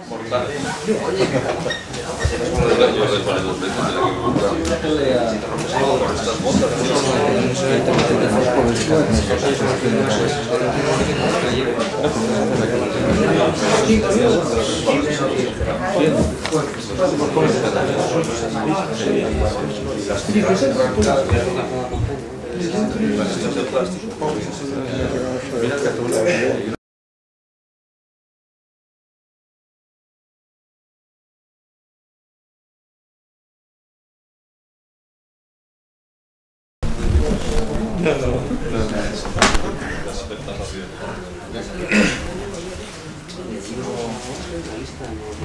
Mortal.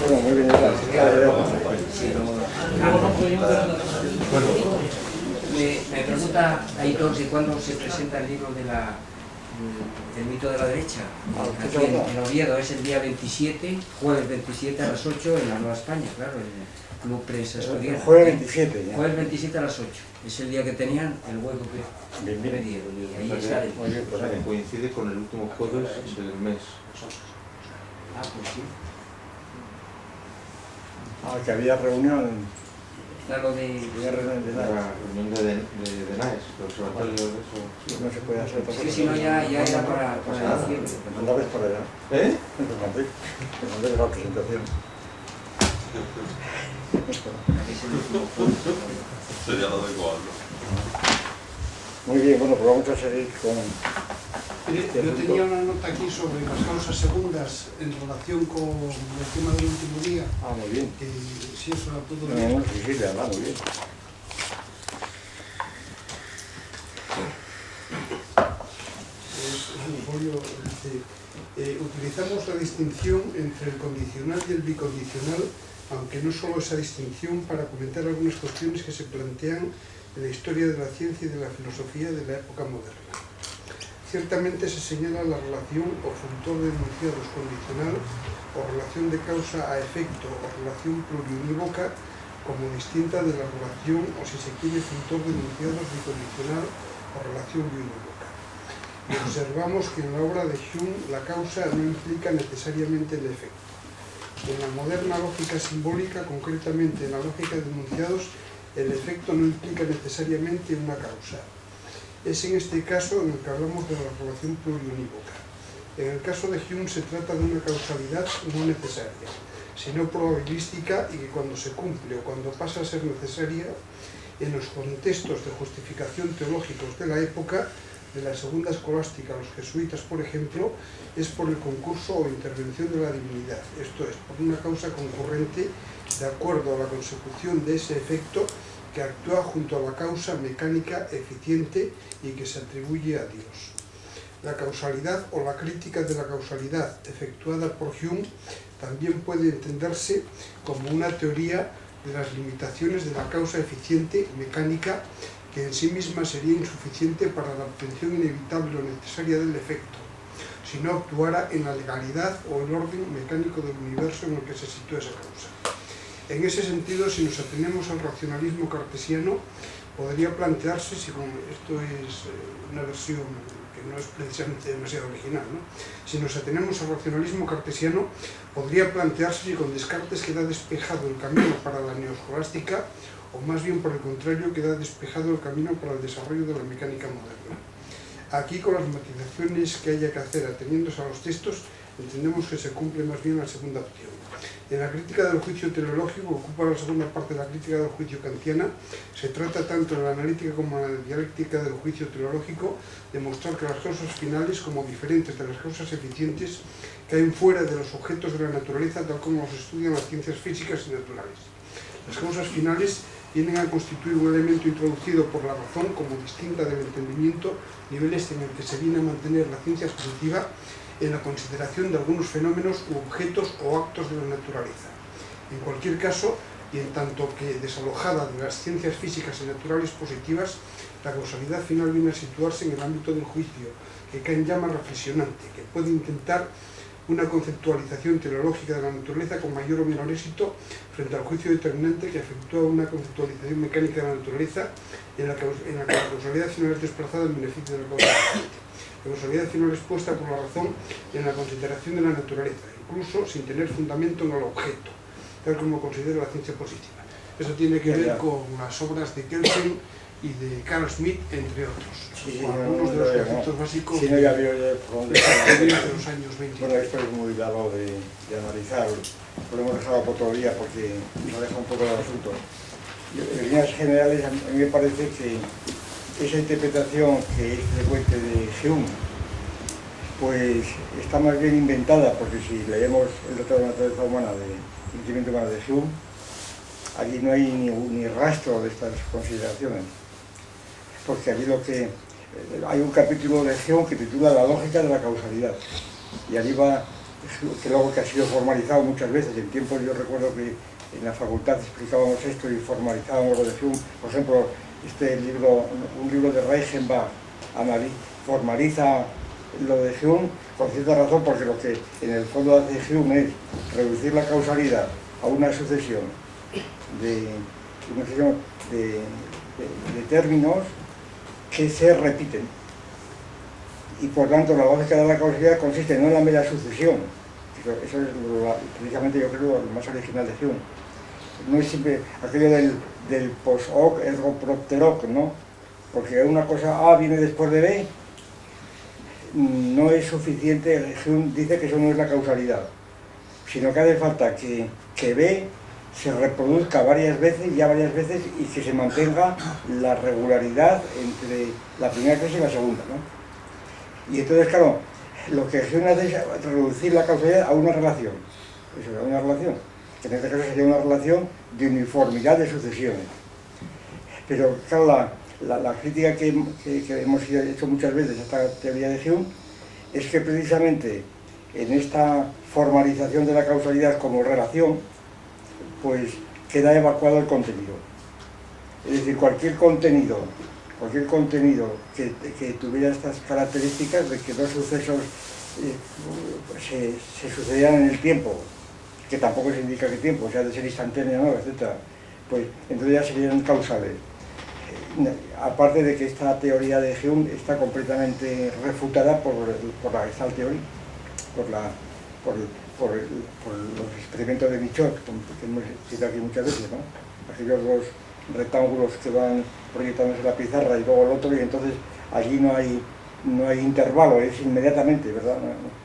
Bueno, muy bien, me pregunta Aitor si cuándo se presenta el libro de del mito de la derecha. Aquí en Oviedo es el día 27, jueves 27 a las 8 en la Nueva España, claro, en Club Prensa Estudiante. Jueves 27 ya. Jueves 27 a las 8. Es el día que tenían el hueco que me dieron y ahí sale. O sea, que coincide con el último jueves del mes. Ah, pues sí. Ah, que había reunión. Claro, Había reunión de La nada. reunión de NAES, el observatorio de eso. No se puede hacer otra es cosa. que si no ya era para diciembre. Me mandabas para allá. ¿Eh? Me mandé la presentación. Sería lo de igual, ¿no? Muy bien, bueno, pues vamos a seguir con... Yo tenía una nota aquí sobre las causas segundas en relación con el tema del último día, Ah, muy bien. que si eso era todo No, sí, sí, le habla muy bien. es un folio, dice, utilizamos la distinción entre el condicional y el bicondicional, aunque no solo esa distinción, para comentar algunas cuestiones que se plantean en la historia de la ciencia y de la filosofía de la época moderna. Ciertamente se señala la relación o funtor de enunciados condicional o relación de causa a efecto o relación pluriunívoca como distinta de la relación o, si se quiere, funtor de enunciados bicondicional o relación biunívoca. Y observamos que en la obra de Hume la causa no implica necesariamente el efecto. En la moderna lógica simbólica, concretamente en la lógica de enunciados, el efecto no implica necesariamente una causa. Es en este caso en el que hablamos de la relación pluriunívoca. En el caso de Hume se trata de una causalidad no necesaria, sino probabilística, y que cuando se cumple o cuando pasa a ser necesaria, en los contextos de justificación teológicos de la época, de la segunda escolástica, los jesuitas, por ejemplo, es por el concurso o intervención de la divinidad, esto es, por una causa concurrente de acuerdo a la consecución de ese efecto que actúa junto a la causa mecánica eficiente y que se atribuye a Dios. La causalidad o la crítica de la causalidad efectuada por Hume también puede entenderse como una teoría de las limitaciones de la causa eficiente mecánica, que en sí misma sería insuficiente para la obtención inevitable o necesaria del efecto, si no actuara en la legalidad o el orden mecánico del universo en el que se sitúa esa causa. En ese sentido, si nos atenemos al racionalismo cartesiano, podría plantearse, si esto es una versión que no es precisamente demasiado original, ¿no? Si nos atenemos al racionalismo cartesiano, podría plantearse si con Descartes queda despejado el camino para la neoscolástica, o más bien por el contrario queda despejado el camino para el desarrollo de la mecánica moderna. Aquí, con las matizaciones que haya que hacer ateniéndose a los textos, entendemos que se cumple más bien la segunda opción. En la crítica del juicio teleológico, ocupa la segunda parte de la crítica del juicio kantiana, se trata tanto en la analítica como en la dialéctica del juicio teleológico de mostrar que las causas finales, como diferentes de las causas eficientes, caen fuera de los objetos de la naturaleza tal como los estudian las ciencias físicas y naturales. Las causas finales vienen a constituir un elemento introducido por la razón como distinta del entendimiento, niveles en el que se viene a mantener la ciencia subjetiva en la consideración de algunos fenómenos u objetos o actos de la naturaleza. En cualquier caso, y en tanto que desalojada de las ciencias físicas y naturales positivas, la causalidad final viene a situarse en el ámbito del juicio, que cae en llama reflexionante, que puede intentar una conceptualización teleológica de la naturaleza con mayor o menor éxito frente al juicio determinante que efectúa una conceptualización mecánica de la naturaleza en la que la causalidad final es desplazada en beneficio de la causalidad. La causalidad final es puesta por la razón en la consideración de la naturaleza, incluso sin tener fundamento en el objeto, tal como considera la ciencia positiva. Eso tiene que ver con las obras de Kelsen y de Carl Schmitt, entre otros. Sí, Algunos de los conceptos básicos sí, no, ya veo ya por dónde está. de los años 20. Bueno, esto es muy largo de analizar, lo hemos dejado por otro día porque nos deja un poco el asunto. En líneas generales, a mí me parece que esa interpretación que es frecuente de Hume, pues está más bien inventada, porque si leemos el Tratado de la Naturaleza Humana, de Sentimiento Humano de Hume, allí no hay ni rastro de estas consideraciones, porque allí hay un capítulo de Hume que titula La lógica de la causalidad, y allí va, que luego que ha sido formalizado muchas veces, en tiempos yo recuerdo que en la facultad explicábamos esto y formalizábamos lo de Hume, por ejemplo, un libro de Reichenbach formaliza lo de Hume con cierta razón, porque lo que en el fondo hace Hume es reducir la causalidad a una sucesión de términos que se repiten, y por tanto la lógica de la causalidad consiste no en la mera sucesión. Eso es precisamente, yo creo, lo más original de Hume. No es siempre aquello del post hoc ergo propter hoc, ¿no? Porque una cosa A viene después de B, no es suficiente. Hume dice que eso no es la causalidad, sino que hace falta que B se reproduzca varias veces y que se mantenga la regularidad entre la primera clase y la segunda, ¿no? Y entonces, claro, lo que Hume hace es reducir la causalidad a una relación, eso, a una relación, que en este caso sería una relación de uniformidad de sucesiones. Pero claro, la crítica que hemos hecho muchas veces a esta teoría de Hume es que precisamente en esta formalización de la causalidad como relación, pues queda evacuado el contenido. Es decir, cualquier contenido que tuviera estas características de que dos sucesos se sucedieran en el tiempo, que tampoco se indica qué tiempo, o sea, de ser instantáneo, ¿no?, etc., pues entonces ya serían causales. Aparte de que esta teoría de Hume está completamente refutada por la Gestalt Theory, por los experimentos de Michaux, que hemos citado aquí muchas veces, ¿no? Aquellos dos rectángulos que van proyectándose en la pizarra y luego el otro, y entonces allí no hay intervalo, es inmediatamente, ¿verdad?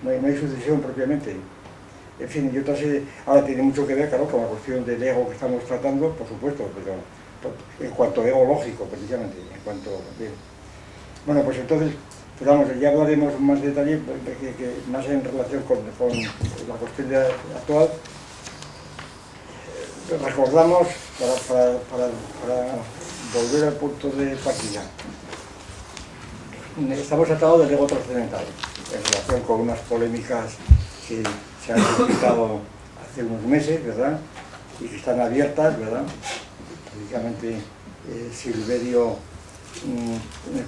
No hay sucesión propiamente. En fin, y otra serie, ahora tiene mucho que ver, claro, con la cuestión del ego que estamos tratando, por supuesto, pero en cuanto a ego lógico, precisamente, en cuanto... Bien. Bueno, pues entonces, pero vamos, ya hablaremos más de detalle, más en relación con la cuestión actual. Recordamos, para volver al punto de partida, estamos tratando del ego trascendental, en relación con unas polémicas que se han suscitado hace unos meses, ¿verdad?, y que están abiertas, ¿verdad? Precisamente Silverio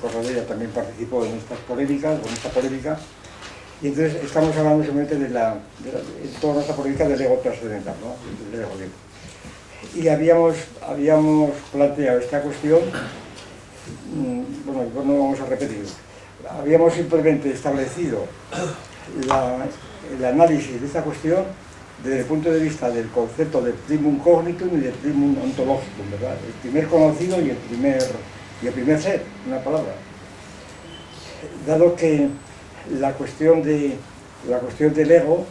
Corradera también participó en estas polémicas, o en esta polémica, y entonces estamos hablando simplemente de toda nuestra polémica del ego trascendental, ¿no?, del ego libre. Y habíamos planteado esta cuestión, bueno, no vamos a repetirlo, habíamos simplemente establecido el análisis de esta cuestión desde el punto de vista del concepto de primum cognitum y de primum ontologicum, ¿verdad? El primer conocido y el primer ser, una palabra. Dado que la cuestión del ego,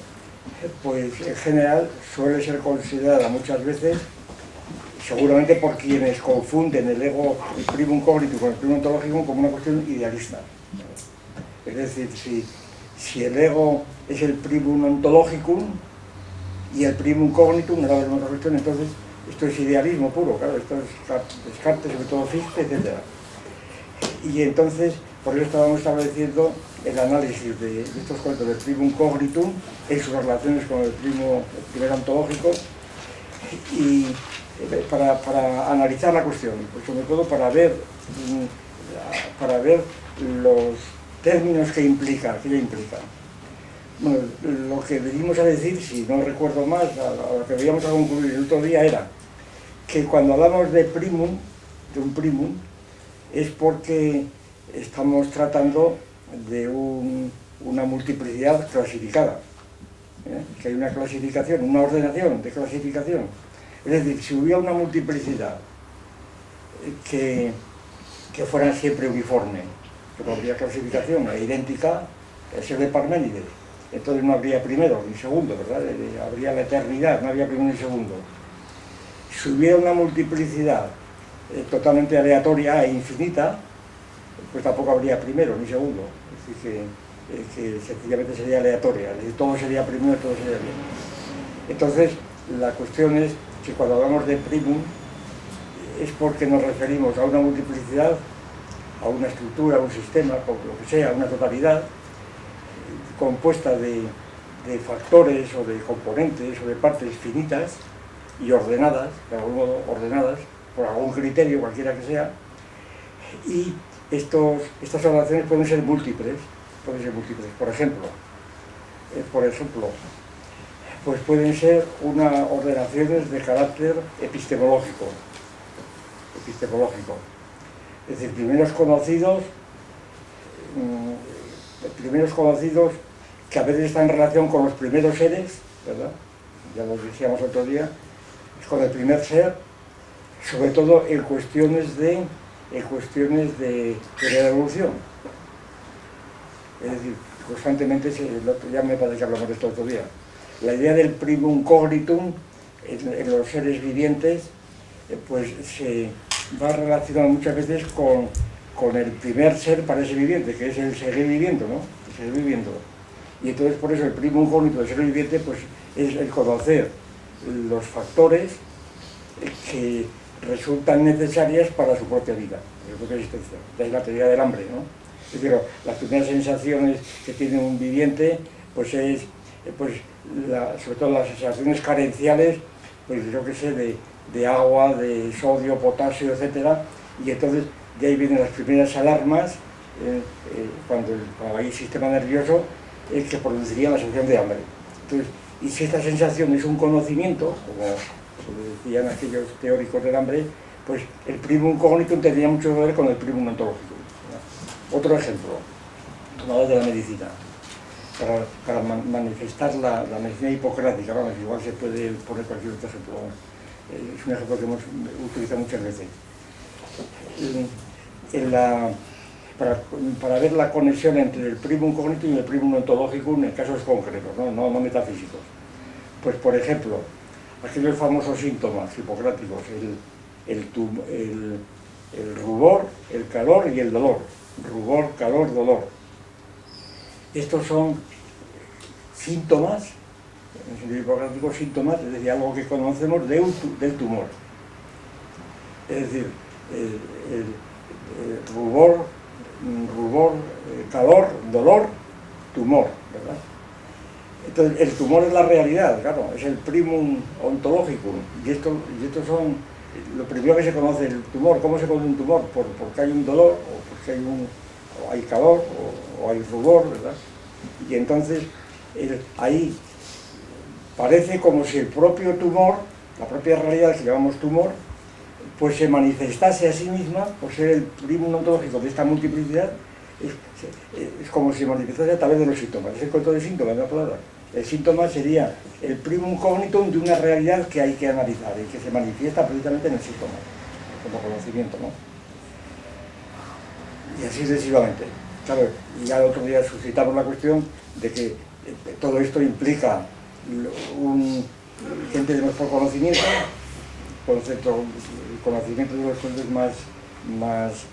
pues en general suele ser considerada muchas veces, seguramente por quienes confunden el ego, el primum cognitum con el primum ontologicum, como una cuestión idealista. Es decir, si el ego es el primum ontologicum y el primum cognitum era la misma cuestión, entonces esto es idealismo puro, claro, esto es Descartes, sobre todo Fichte, etc. Y entonces, por eso estábamos estableciendo el análisis de estos conceptos del primum cognitum en sus relaciones con el primer ontológico, y para analizar la cuestión, pues sobre todo para ver los términos que implica. Bueno, lo que venimos a decir, si no recuerdo más, a lo que veíamos a concluir el otro día era que cuando hablamos de un primum, es porque estamos tratando una multiplicidad clasificada, que hay una clasificación, una ordenación de clasificación. Es decir, si hubiera una multiplicidad que fuera siempre uniforme, que no habría clasificación, e idéntica, es el de Parménides, entonces no habría primero ni segundo, ¿verdad? Habría la eternidad, no habría primero ni segundo. Si hubiera una multiplicidad totalmente aleatoria e infinita, pues tampoco habría primero ni segundo, es decir, que sencillamente sería aleatoria, es decir, todo sería primero y todo sería bien. Entonces, la cuestión es que cuando hablamos de primum, es porque nos referimos a una multiplicidad, a una estructura, a un sistema, lo que sea, una totalidad, compuesta de factores o de componentes o de partes finitas y ordenadas, de algún modo ordenadas, por algún criterio, cualquiera que sea, y estas ordenaciones pueden ser múltiples. Por ejemplo, pues pueden ser ordenaciones de carácter epistemológico. Es decir, primeros conocidos que a veces están en relación con los primeros seres, ¿verdad? Ya lo decíamos otro día, es con el primer ser, sobre todo en cuestiones de la evolución. Es decir, constantemente, ya me parece que hablamos de esto otro día, la idea del primum cognitum en los seres vivientes pues se va relacionado muchas veces con el primer ser para ese viviente, que es el seguir viviendo, ¿no? El seguir viviendo. Y entonces por eso el primum cognitum del ser viviente pues, es el conocer los factores que resultan necesarias para su propia vida, su propia existencia. Es la teoría del hambre, ¿no? Es decir, las primeras sensaciones que tiene un viviente, pues es, sobre todo las sensaciones carenciales, pues yo que sé, de agua, de sodio, potasio, etcétera, y entonces de ahí vienen las primeras alarmas, cuando hay sistema nervioso, que produciría la sensación de hambre. Entonces, y si esta sensación es un conocimiento, como decían aquellos teóricos del hambre, pues el primum cognitum tendría mucho que ver con el primum ontológico. Otro ejemplo, tomado de la medicina, para manifestar la medicina hipocrática, vamos, igual se puede poner cualquier otro ejemplo, es un ejemplo que hemos utilizado muchas veces. Para ver la conexión entre el primum cognitum y el primum ontológico en casos concretos, no metafísicos. Pues, por ejemplo, aquellos famosos síntomas hipocráticos, el rubor, el calor y el dolor. Rubor, calor, dolor. Estos son síntomas, en el sentido hipocrático, síntomas, es decir, algo que conocemos del tumor. Es decir, rubor, calor, dolor, tumor, ¿verdad? Entonces, el tumor es la realidad, claro, es el primum ontológico, y estos son lo primero que se conoce, el tumor. ¿Cómo se conoce un tumor? Porque hay un dolor, o porque hay calor, o hay rubor, ¿verdad? Y entonces, ahí parece como si el propio tumor, la propia realidad que llamamos tumor, pues se manifestase a sí misma, por ser el primum ontológico de esta multiplicidad, es como si se manifestase a través de los síntomas. Es el control de síntomas, ¿no? Palabra. El síntoma sería el primum cognitum de una realidad que hay que analizar y que se manifiesta precisamente en el síntoma, como conocimiento, ¿no? Y así sucesivamente. Claro, y ya el otro día suscitamos la cuestión de que todo esto implica que entendemos por conocimiento, conocimiento de los conceptos más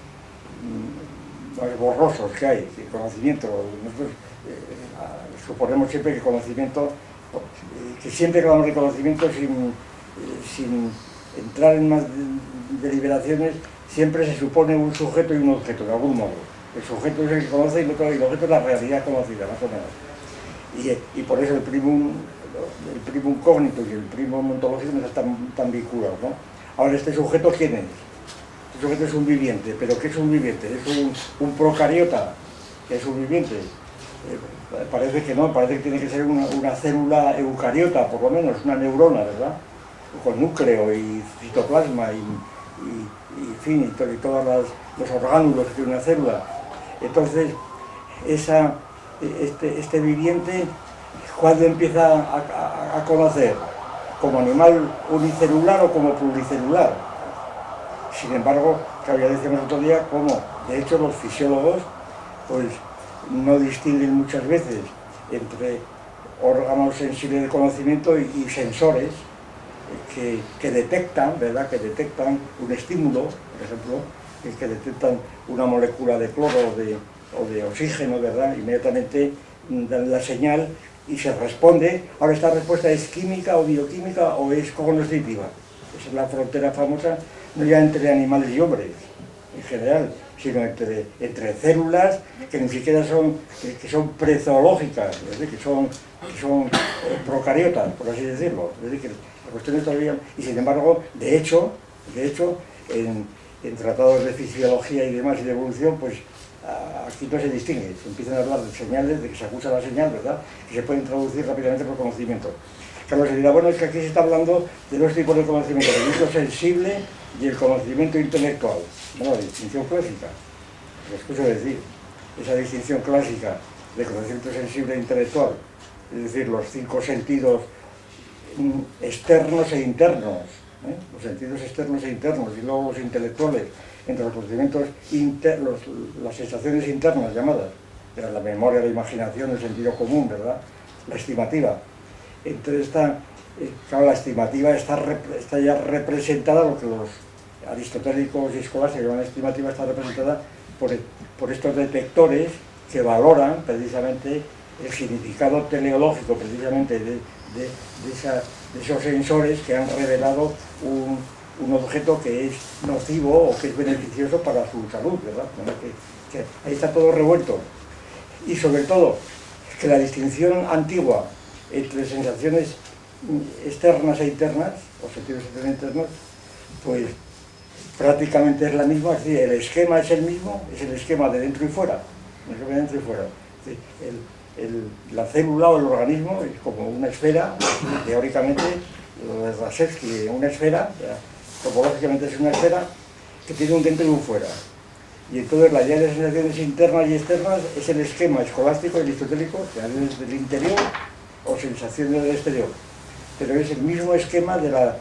borrosos que hay, el conocimiento. Nosotros suponemos siempre que conocimiento, que siempre que hablamos de conocimiento sin entrar en más deliberaciones, siempre se supone un sujeto y un objeto, de algún modo. El sujeto es el que conoce y el objeto es la realidad conocida, más o menos. Y por eso el primum cognitum y el primum ontológico no están tan vinculados, ¿no? Ahora, ¿este sujeto quién es? Este sujeto es un viviente, ¿pero qué es un viviente? ¿Es un procariota que es un viviente? Parece que no, parece que tiene que ser una célula eucariota, por lo menos, una neurona, ¿verdad? Con núcleo y citoplasma y todos los orgánulos que tiene una célula. Entonces, este viviente, cuando empieza a conocer como animal unicelular o como pluricelular. Sin embargo, claro, ya decíamos otro día cómo, de hecho, los fisiólogos pues no distinguen muchas veces entre órganos sensibles de conocimiento y sensores que detectan, ¿verdad?, que detectan un estímulo, por ejemplo, que detectan una molécula de cloro o de oxígeno, ¿verdad?, inmediatamente dan la señal y se responde. Ahora, esta respuesta es química o bioquímica o es cognoscitiva. Esa es la frontera famosa, no ya entre animales y hombres en general, sino entre células que ni siquiera son prezoológicas, es decir, que son procariotas, por así decirlo. Es decir, que la cuestión es todavía... Y sin embargo, de hecho en tratados de fisiología y demás y de evolución, pues aquí no se distingue, se empiezan a hablar de señales, de que se acusa la señal, ¿verdad?, que se pueden traducir rápidamente por conocimiento. Claro, se dirá, bueno, es que aquí se está hablando de dos tipos de conocimiento, el conocimiento sensible y el conocimiento intelectual. Bueno, la distinción clásica, lo escucho decir, esa distinción clásica de conocimiento sensible e intelectual, es decir, los 5 sentidos externos e internos, los sentidos externos e internos, y luego los intelectuales, entre los conocimientos internos, las sensaciones internas llamadas, la memoria, la imaginación, el sentido común, ¿verdad?, la estimativa. Entonces claro, la estimativa está ya representada, lo que los aristotélicos y escolásticos llaman estimativa, está representada por estos detectores que valoran precisamente el significado teleológico precisamente de esos sensores que han revelado un objeto que es nocivo o que es beneficioso para su salud, ¿verdad? Que ahí está todo revuelto. Y sobre todo, que la distinción antigua entre sensaciones externas e internas, o sentidos externos e internos, pues prácticamente es la misma, es decir, el esquema es el mismo, es el esquema de dentro y fuera, el esquema de dentro y fuera. Es decir, la célula o el organismo es como una esfera, teóricamente, lo de Rashevsky, una esfera, topológicamente es una esfera que tiene un dentro y un fuera. Y entonces la idea de sensaciones internas y externas es el esquema escolástico y aristotélico, sensaciones del interior o sensaciones del exterior. Pero es el mismo esquema de la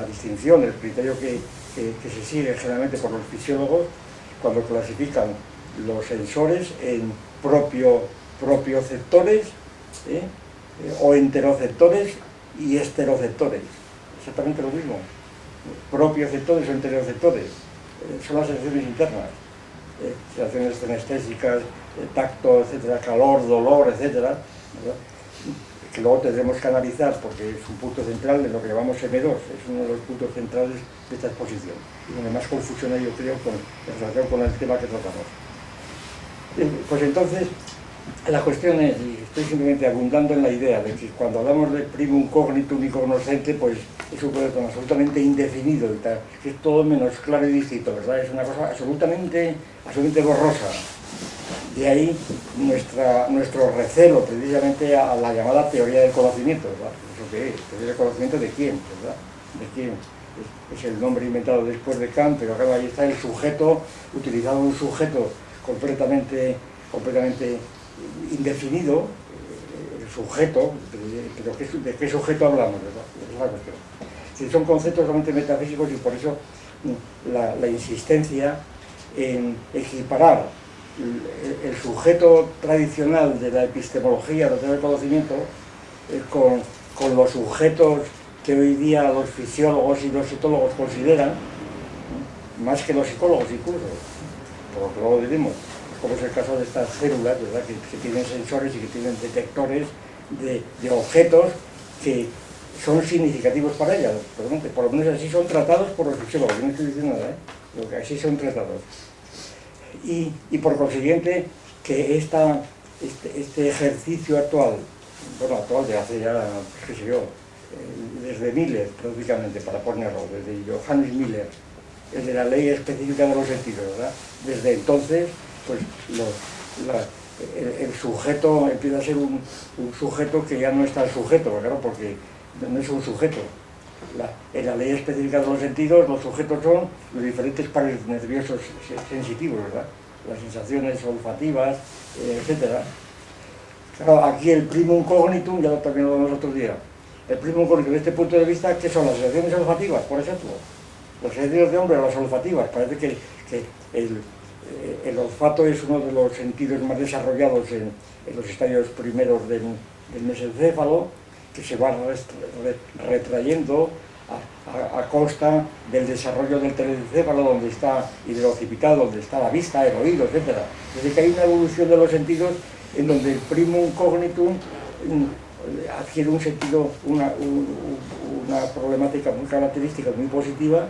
distinción, el criterio que se sigue generalmente por los fisiólogos cuando clasifican los sensores en propioceptores o enteroceptores y esteroceptores. Exactamente lo mismo. Propioceptores o enteroceptores son las sensaciones internas, sensaciones kinestésicas, tacto, etcétera, calor, dolor, etcétera, ¿verdad?, que luego tendremos que analizar porque es un punto central de lo que llamamos M2, es uno de los puntos centrales de esta exposición, y donde más confusión hay, yo creo, en relación con el tema que tratamos. Pues entonces, la cuestión es, y estoy simplemente abundando en la idea de que cuando hablamos de primum cognitum y cognoscente, pues es un concepto absolutamente indefinido, y tal, que es todo menos claro y distinto, ¿verdad? Es una cosa absolutamente borrosa. De ahí nuestro recelo precisamente a la llamada teoría del conocimiento, ¿verdad? ¿Eso qué es? ¿Teoría del conocimiento de quién, verdad? ¿De quién? Es el nombre inventado después de Kant, pero claro, ahí está el sujeto, utilizado un sujeto completamente indefinido, el sujeto, pero ¿de qué sujeto hablamos, verdad? Esa es la cuestión. Sí, son conceptos realmente metafísicos y por eso la insistencia en equiparar el sujeto tradicional de la epistemología, la teoría del conocimiento, con los sujetos que hoy día los fisiólogos y los etólogos consideran, más que los psicólogos incluso, por lo que luego diremos, como es el caso de estas células, ¿verdad?, que tienen sensores y que tienen detectores de objetos que son significativos para ellas, por lo menos así son tratados por los fisiólogos, yo no estoy diciendo nada, lo que así son tratados. Y por consiguiente que este ejercicio actual de hace ya, qué sé yo, desde Miller prácticamente, para ponerlo, desde Johannes Miller, el de la ley específica de los sentidos, ¿verdad? Desde entonces, pues el sujeto empieza a ser un sujeto que ya no es tan sujeto, claro, porque no es un sujeto. En la ley específica de los sentidos, los sujetos son los diferentes pares nerviosos sensitivos, ¿verdad? las sensaciones olfativas, etcétera. Claro, aquí el primum cognitum, ya lo también lo vimos el otro día, el primum cognitum desde este punto de vista, ¿qué son las sensaciones olfativas, por ejemplo? Los sentidos de hombre, las olfativas, parece que el olfato es uno de los sentidos más desarrollados en los estadios primeros del mesencéfalo, que se va retrayendo a costa del desarrollo del telencéfalo, donde está, y del occipitado, donde está la vista, el oído, etc. Es decir, que hay una evolución de los sentidos en donde el primum cognitum adquiere un sentido, una problemática muy característica, muy positiva,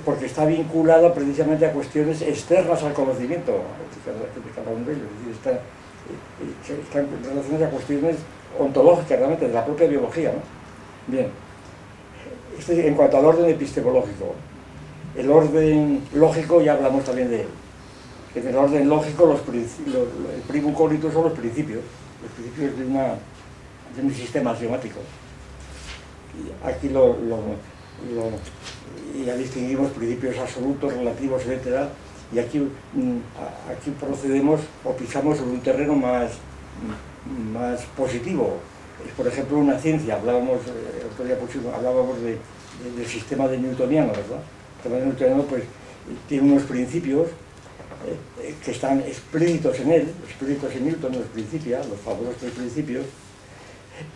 porque está vinculada precisamente a cuestiones externas al conocimiento de cada uno de ellos. Es decir, están relacionadas a cuestiones ontológicas realmente de la propia biología, ¿no? Bien, en cuanto al orden epistemológico, el orden lógico ya hablamos también de él. En el orden lógico el primum cognitum son los principios de un sistema axiomático. Y aquí ya distinguimos principios absolutos, relativos, etc. Y aquí procedemos o pisamos sobre un terreno más positivo. Por ejemplo, una ciencia, hablábamos del sistema de newtoniano, ¿verdad? El sistema de newtoniano pues, tiene unos principios que están explícitos en él, explícitos en Newton, los fabulosos principios,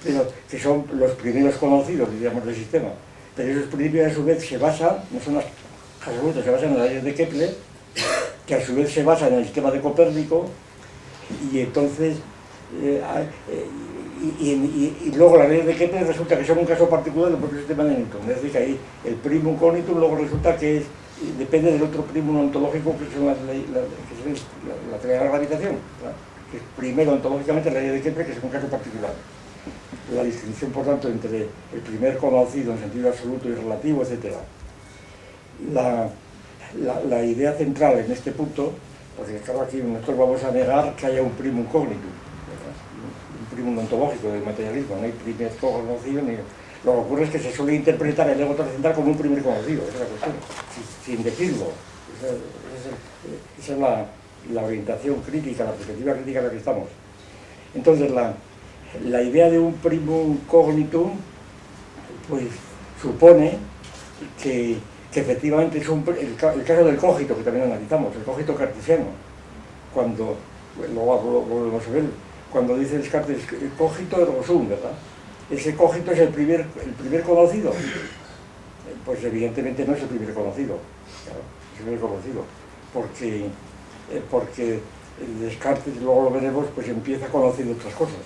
pero que son los primeros conocidos, diríamos, del sistema. Pero esos principios a su vez se basan, no son las absolutas, se basan en las leyes de Kepler, que a su vez se basan en el sistema de Copérnico, y entonces y luego las leyes de Kepler resulta que son un caso particular del propio sistema de Newton. Es decir, que ahí el primum cognitum luego resulta que depende del otro primum ontológico, que es la teoría de la gravitación, ¿verdad? Que es primero ontológicamente la ley de Kepler, que es un caso particular. La distinción, por tanto, entre el primer conocido en sentido absoluto y relativo, etc. La idea central en este punto, porque claro, aquí nosotros vamos a negar que haya un primum cognitum, un primum ontológico del materialismo, no hay primer conocido ni... Lo que ocurre es que se suele interpretar el ego trascendental como un primer conocido, esa es la cuestión, sin decirlo. Esa es la orientación crítica, la perspectiva crítica en la que estamos. Entonces, la idea de un primum cognitum pues supone que efectivamente es el caso del cogito, que también analizamos, el cogito cartesiano, cuando volvemos a ver, cuando dice Descartes el cogito ergo sum, ¿verdad? Ese cogito es el primer conocido. Pues evidentemente no es el primer conocido, claro, es el primer conocido, porque Descartes, luego lo veremos, pues empieza conociendo otras cosas,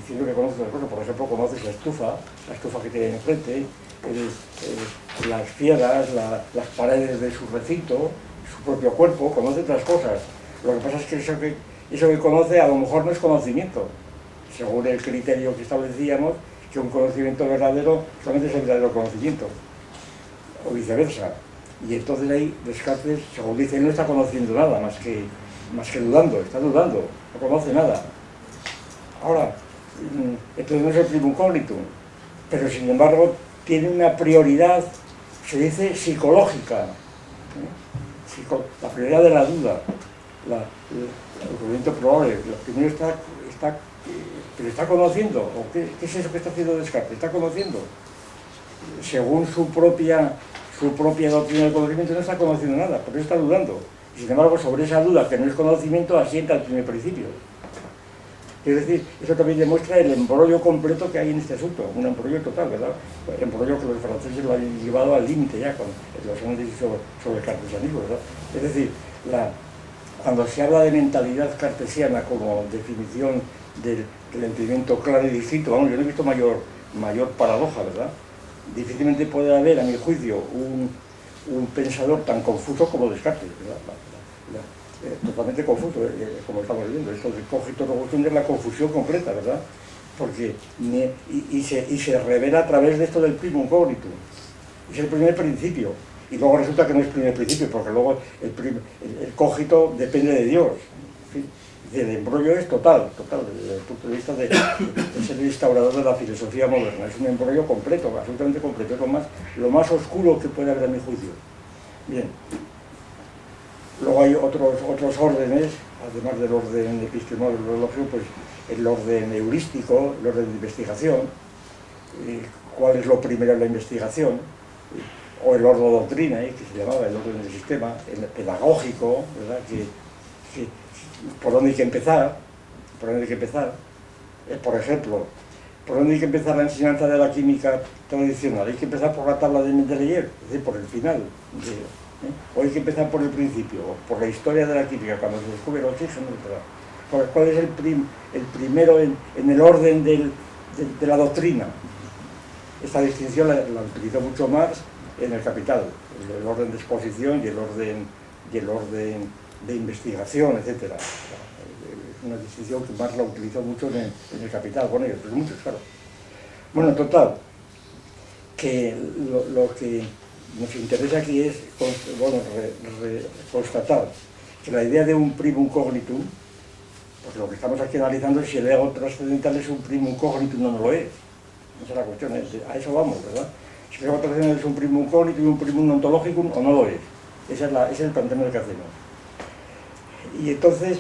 diciendo que conoce otras cosas. Por ejemplo, conoces la estufa que tiene enfrente, las fieras, las paredes de su recinto, su propio cuerpo, conoce otras cosas. Lo que pasa es que eso que conoce a lo mejor no es conocimiento, según el criterio que establecíamos, que un conocimiento verdadero solamente es el verdadero conocimiento, o viceversa. Y entonces ahí Descartes, según dice, él no está conociendo nada, más que dudando, está dudando, no conoce nada. Ahora, entonces no es el primum cognitum, pero sin embargo tiene una prioridad, se dice psicológica, la prioridad de la duda, el conocimiento probable. Lo primero pero está conociendo, ¿o qué es eso que está haciendo Descartes? Está conociendo. Según su propia doctrina del conocimiento no está conociendo nada, pero está dudando. Y sin embargo, sobre esa duda, que no es conocimiento, asienta el primer principio. Es decir, eso también demuestra el embrollo completo que hay en este asunto, un embrollo total, ¿verdad? El embrollo que los franceses lo han llevado al límite ya con los análisis sobre el cartesianismo, ¿verdad? Es decir, cuando se habla de mentalidad cartesiana como definición del entendimiento claro y distinto, vamos, yo no he visto mayor paradoja, ¿verdad? Difícilmente puede haber, a mi juicio, un pensador tan confuso como Descartes, ¿verdad? Totalmente confuso, como estamos viendo. Esto de cogito ergo sum es la confusión completa, ¿verdad? Porque se revela a través de esto del primum cognitum. Es el primer principio. Y luego resulta que no es el primer principio, porque luego el cogito depende de Dios. ¿Sí? El embrollo es total, desde el punto de vista de ser el instaurador de la filosofía moderna. Es un embrollo completo, absolutamente completo. Es lo más oscuro que puede haber a mi juicio. Bien. Luego hay otros órdenes, además del orden epistemológico, pues el orden heurístico, el orden de investigación, cuál es lo primero en la investigación, o el orden doctrina, que se llamaba el orden del sistema, el pedagógico, ¿verdad? Por dónde hay que empezar, por ejemplo, por dónde hay que empezar la enseñanza de la química tradicional. Hay que empezar por la tabla de Mendeleev, es decir, por el final, o hay que empezar por el principio, por la historia de la química, cuando se descubre el oxígeno, etc. ¿Cuál es el primero en el orden de la doctrina? Esta distinción la utilizó mucho Marx en el Capital, el orden de exposición y el orden de investigación, etc. Es una distinción que Marx la utilizó mucho en el Capital con ellos, pero muchos, claro. Bueno, total, que lo que nos interesa aquí es constatar que la idea de un primum cognitum, pues lo que estamos aquí analizando es si el ego trascendental es un primum cognitum o no lo es. Esa es la cuestión, a eso vamos, ¿verdad? Si el ego trascendental es un primum cognitum y un primum ontologicum o no lo es. Ese es el planteamiento que hacemos. Y entonces,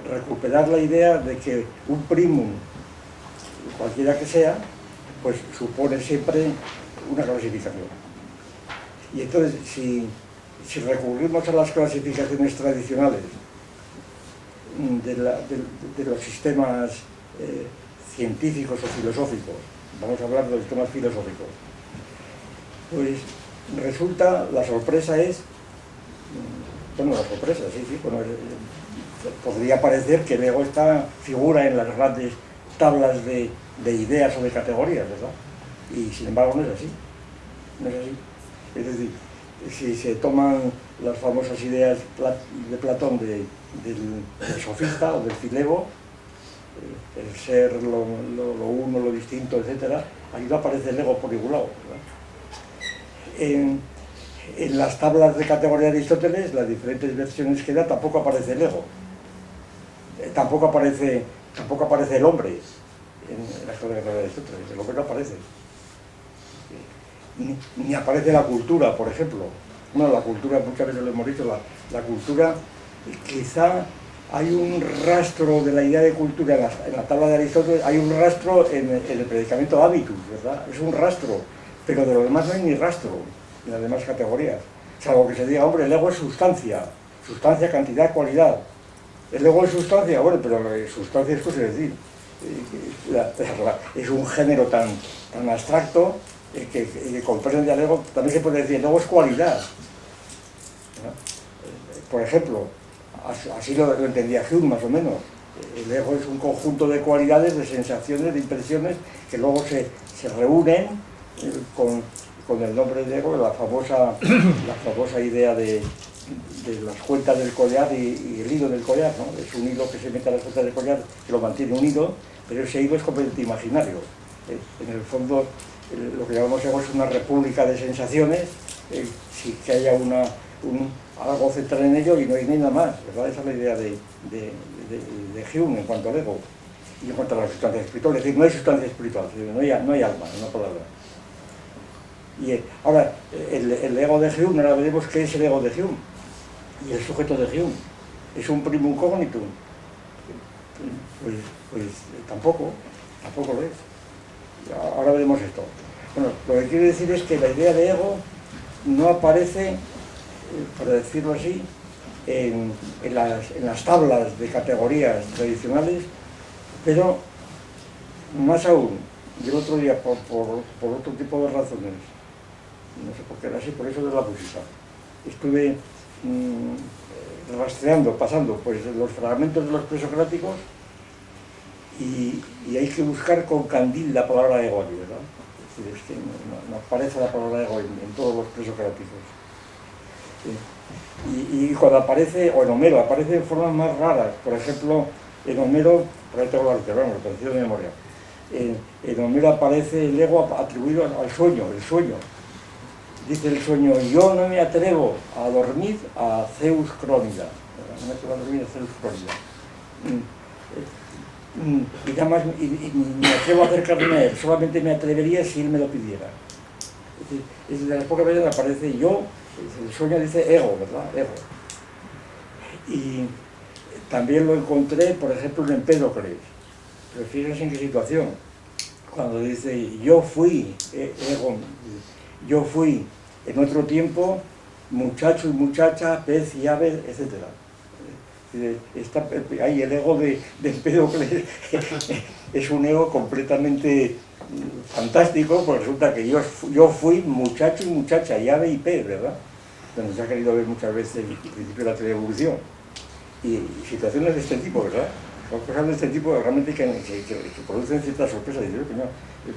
recuperar la idea de que un primum, cualquiera que sea, pues supone siempre una clasificación. Y entonces, si recurrimos a las clasificaciones tradicionales de los sistemas científicos o filosóficos, vamos a hablar de los sistemas filosóficos, pues resulta, la sorpresa es, bueno, la sorpresa, sí, bueno, podría parecer que el ego figura en las grandes tablas de ideas o de categorías, ¿verdad? Y sin embargo no es así, es decir, si se toman las famosas ideas de Platón del sofista o del filebo, el ser, lo uno, lo distinto, etc., ahí no aparece el ego por ningún lado, ¿verdad? En las tablas de categoría de Aristóteles, las diferentes versiones que da, tampoco aparece el ego, tampoco aparece el hombre en las tablas de categoría de Aristóteles, el hombre no aparece. Ni aparece la cultura, por ejemplo. Bueno, la cultura, muchas veces lo hemos dicho, la cultura, quizá hay un rastro de la idea de cultura en la tabla de Aristóteles, hay un rastro en el predicamento habitus, ¿verdad? Es un rastro, pero de lo demás no hay ni rastro en las demás categorías. Salvo que se diga, hombre, el ego es sustancia, cantidad, cualidad. El ego es sustancia, bueno, pero sustancia es cosa de decir. Es un género tan abstracto que comprende al ego. También se puede decir, el ego es cualidad, ¿no? Por ejemplo, así lo entendía Hume más o menos. El ego es un conjunto de cualidades, de sensaciones, de impresiones que luego se reúnen con el nombre de ego, la famosa idea de las cuentas del collar y el hilo del collar, ¿no? Es un hilo que se mete a las cuentas del collar que lo mantiene unido, pero ese hilo es completamente imaginario. En el fondo, lo que llamamos ego es una república de sensaciones, sin que haya algo central en ello y no hay nada más, ¿verdad? Esa es la idea de Hume en cuanto al ego y en cuanto a la sustancia espiritual. Es decir, no hay sustancia espiritual, no hay alma, en una palabra. Y ahora, el ego de Hume, ahora veremos qué es el ego de Hume y el sujeto de Hume. ¿Es un primum cognitum? Pues tampoco lo es. Ahora veremos esto. Bueno, lo que quiero decir es que la idea de ego no aparece, por decirlo así, en las tablas de categorías tradicionales, pero más aún, yo el otro día, por otro tipo de razones, no sé por qué era así, por eso de la música, estuve rastreando, pasando pues los fragmentos de los presocráticos y hay que buscar con candil la palabra ego, ¿verdad? Es decir, es que no aparece la palabra ego en todos los presocráticos. Y cuando aparece, o en Homero, aparece en formas más raras. Por ejemplo, en Homero, por ahí tengo lo parecido de memoria, en Homero aparece el ego atribuido al sueño, el sueño. Dice el sueño, yo no me atrevo a dormir a Zeus Crónida. No me atrevo a dormir a Zeus Crónida. Y nada más, y me atrevo a acercarme a él, solamente me atrevería si él me lo pidiera. Es decir, de las pocas veces aparece yo El sueño dice ego, ¿verdad? Ego. Y también lo encontré, por ejemplo, en Empédocles. Pero fíjense en qué situación. Cuando dice, yo fui, ego, yo fui en otro tiempo muchacho y muchacha, pez y ave, etc. Ahí el ego de Empédocles es un ego completamente fantástico, porque resulta que yo fui muchacho y muchacha, y ave y pez, ¿verdad? Donde se ha querido ver muchas veces el principio de la teoría de evolución. Y situaciones de este tipo, ¿verdad? Son cosas de este tipo realmente que producen ciertas sorpresas. Y yo que no,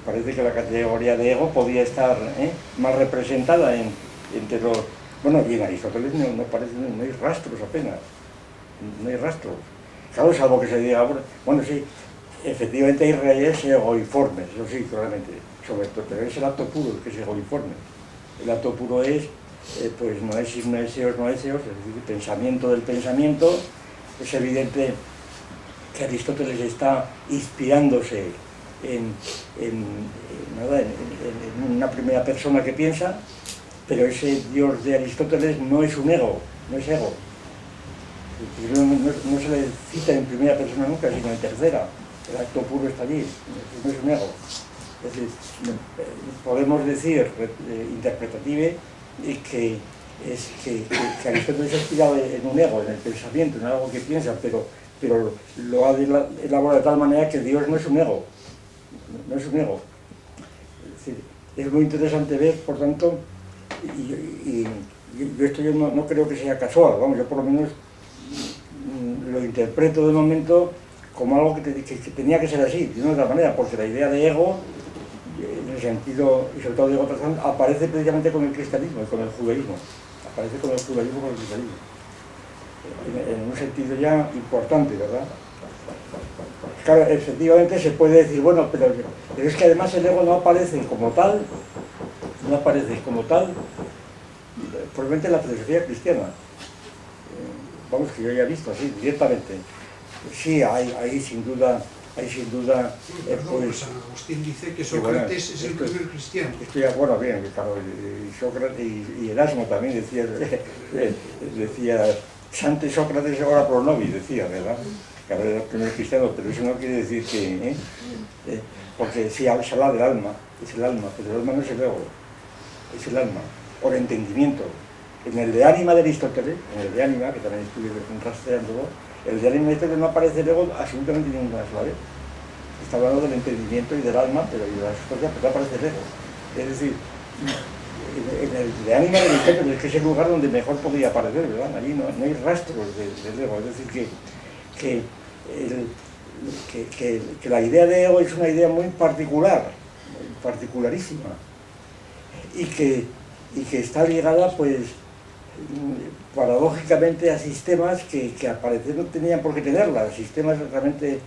parece que la categoría de ego podía estar más representada entre los... Bueno, y en Aristóteles no parece, no hay rastros apenas. No hay rastros. Claro, salvo que se diga, bueno, sí, efectivamente hay redes egoiformes, eso sí, claramente, sobre todo, pero es el acto puro el que es egoiforme. El acto puro es, pues no es noeseos, es decir, pensamiento del pensamiento. Es evidente que Aristóteles está inspirándose en una primera persona que piensa, pero ese Dios de Aristóteles no es un ego, no es ego. No se le cita en primera persona nunca, sino en tercera. El acto puro está allí, no es un ego. Es decir, podemos decir, interpretative, que Aristóteles ha inspirado en un ego, en el pensamiento, en algo que piensa, pero lo ha elaborado de tal manera que Dios no es un ego, no es un ego. Es decir, es muy interesante ver, por tanto, y esto yo no creo que sea casual, vamos, yo por lo menos lo interpreto de momento como algo que tenía que ser así, de una otra manera, porque la idea de ego, en el sentido, y sobre todo de egotración, aparece precisamente con el cristianismo y con el judaísmo. Aparece con el judaísmo y con el cristianismo. En un sentido ya importante, ¿verdad? Claro, efectivamente se puede decir, bueno, pero es que además el ego no aparece como tal, probablemente en la filosofía cristiana. Vamos, que yo ya he visto así, directamente. Sí, hay sin duda... Perdón, San Agustín dice que Sócrates es el primer cristiano. Bueno, bien, claro, y Sócrates y Erasmo también decía Sante Sócrates ora pro nobis, decía, ¿verdad? Que era el primer cristiano, pero eso no quiere decir que... porque sí, se habla del alma, es el alma, pero el alma no es el ego, es el alma, o el entendimiento. En el de ánima de Aristóteles, en el de ánima, que también estuve rastreándolo, el de ánima de Aristóteles no aparece el ego absolutamente ninguna sola vez. Está hablando del entendimiento y del alma, pero y de las cosas, pero no aparece el ego. Es decir, en el de ánima de Aristóteles, que es el lugar donde mejor podría aparecer, ¿verdad? Allí no hay rastros del ego. Es decir, que la idea de ego es una idea muy particular, particularísima, y que está ligada, pues, paradójicamente a sistemas que al parecer no tenían por qué tenerla, sistemas realmente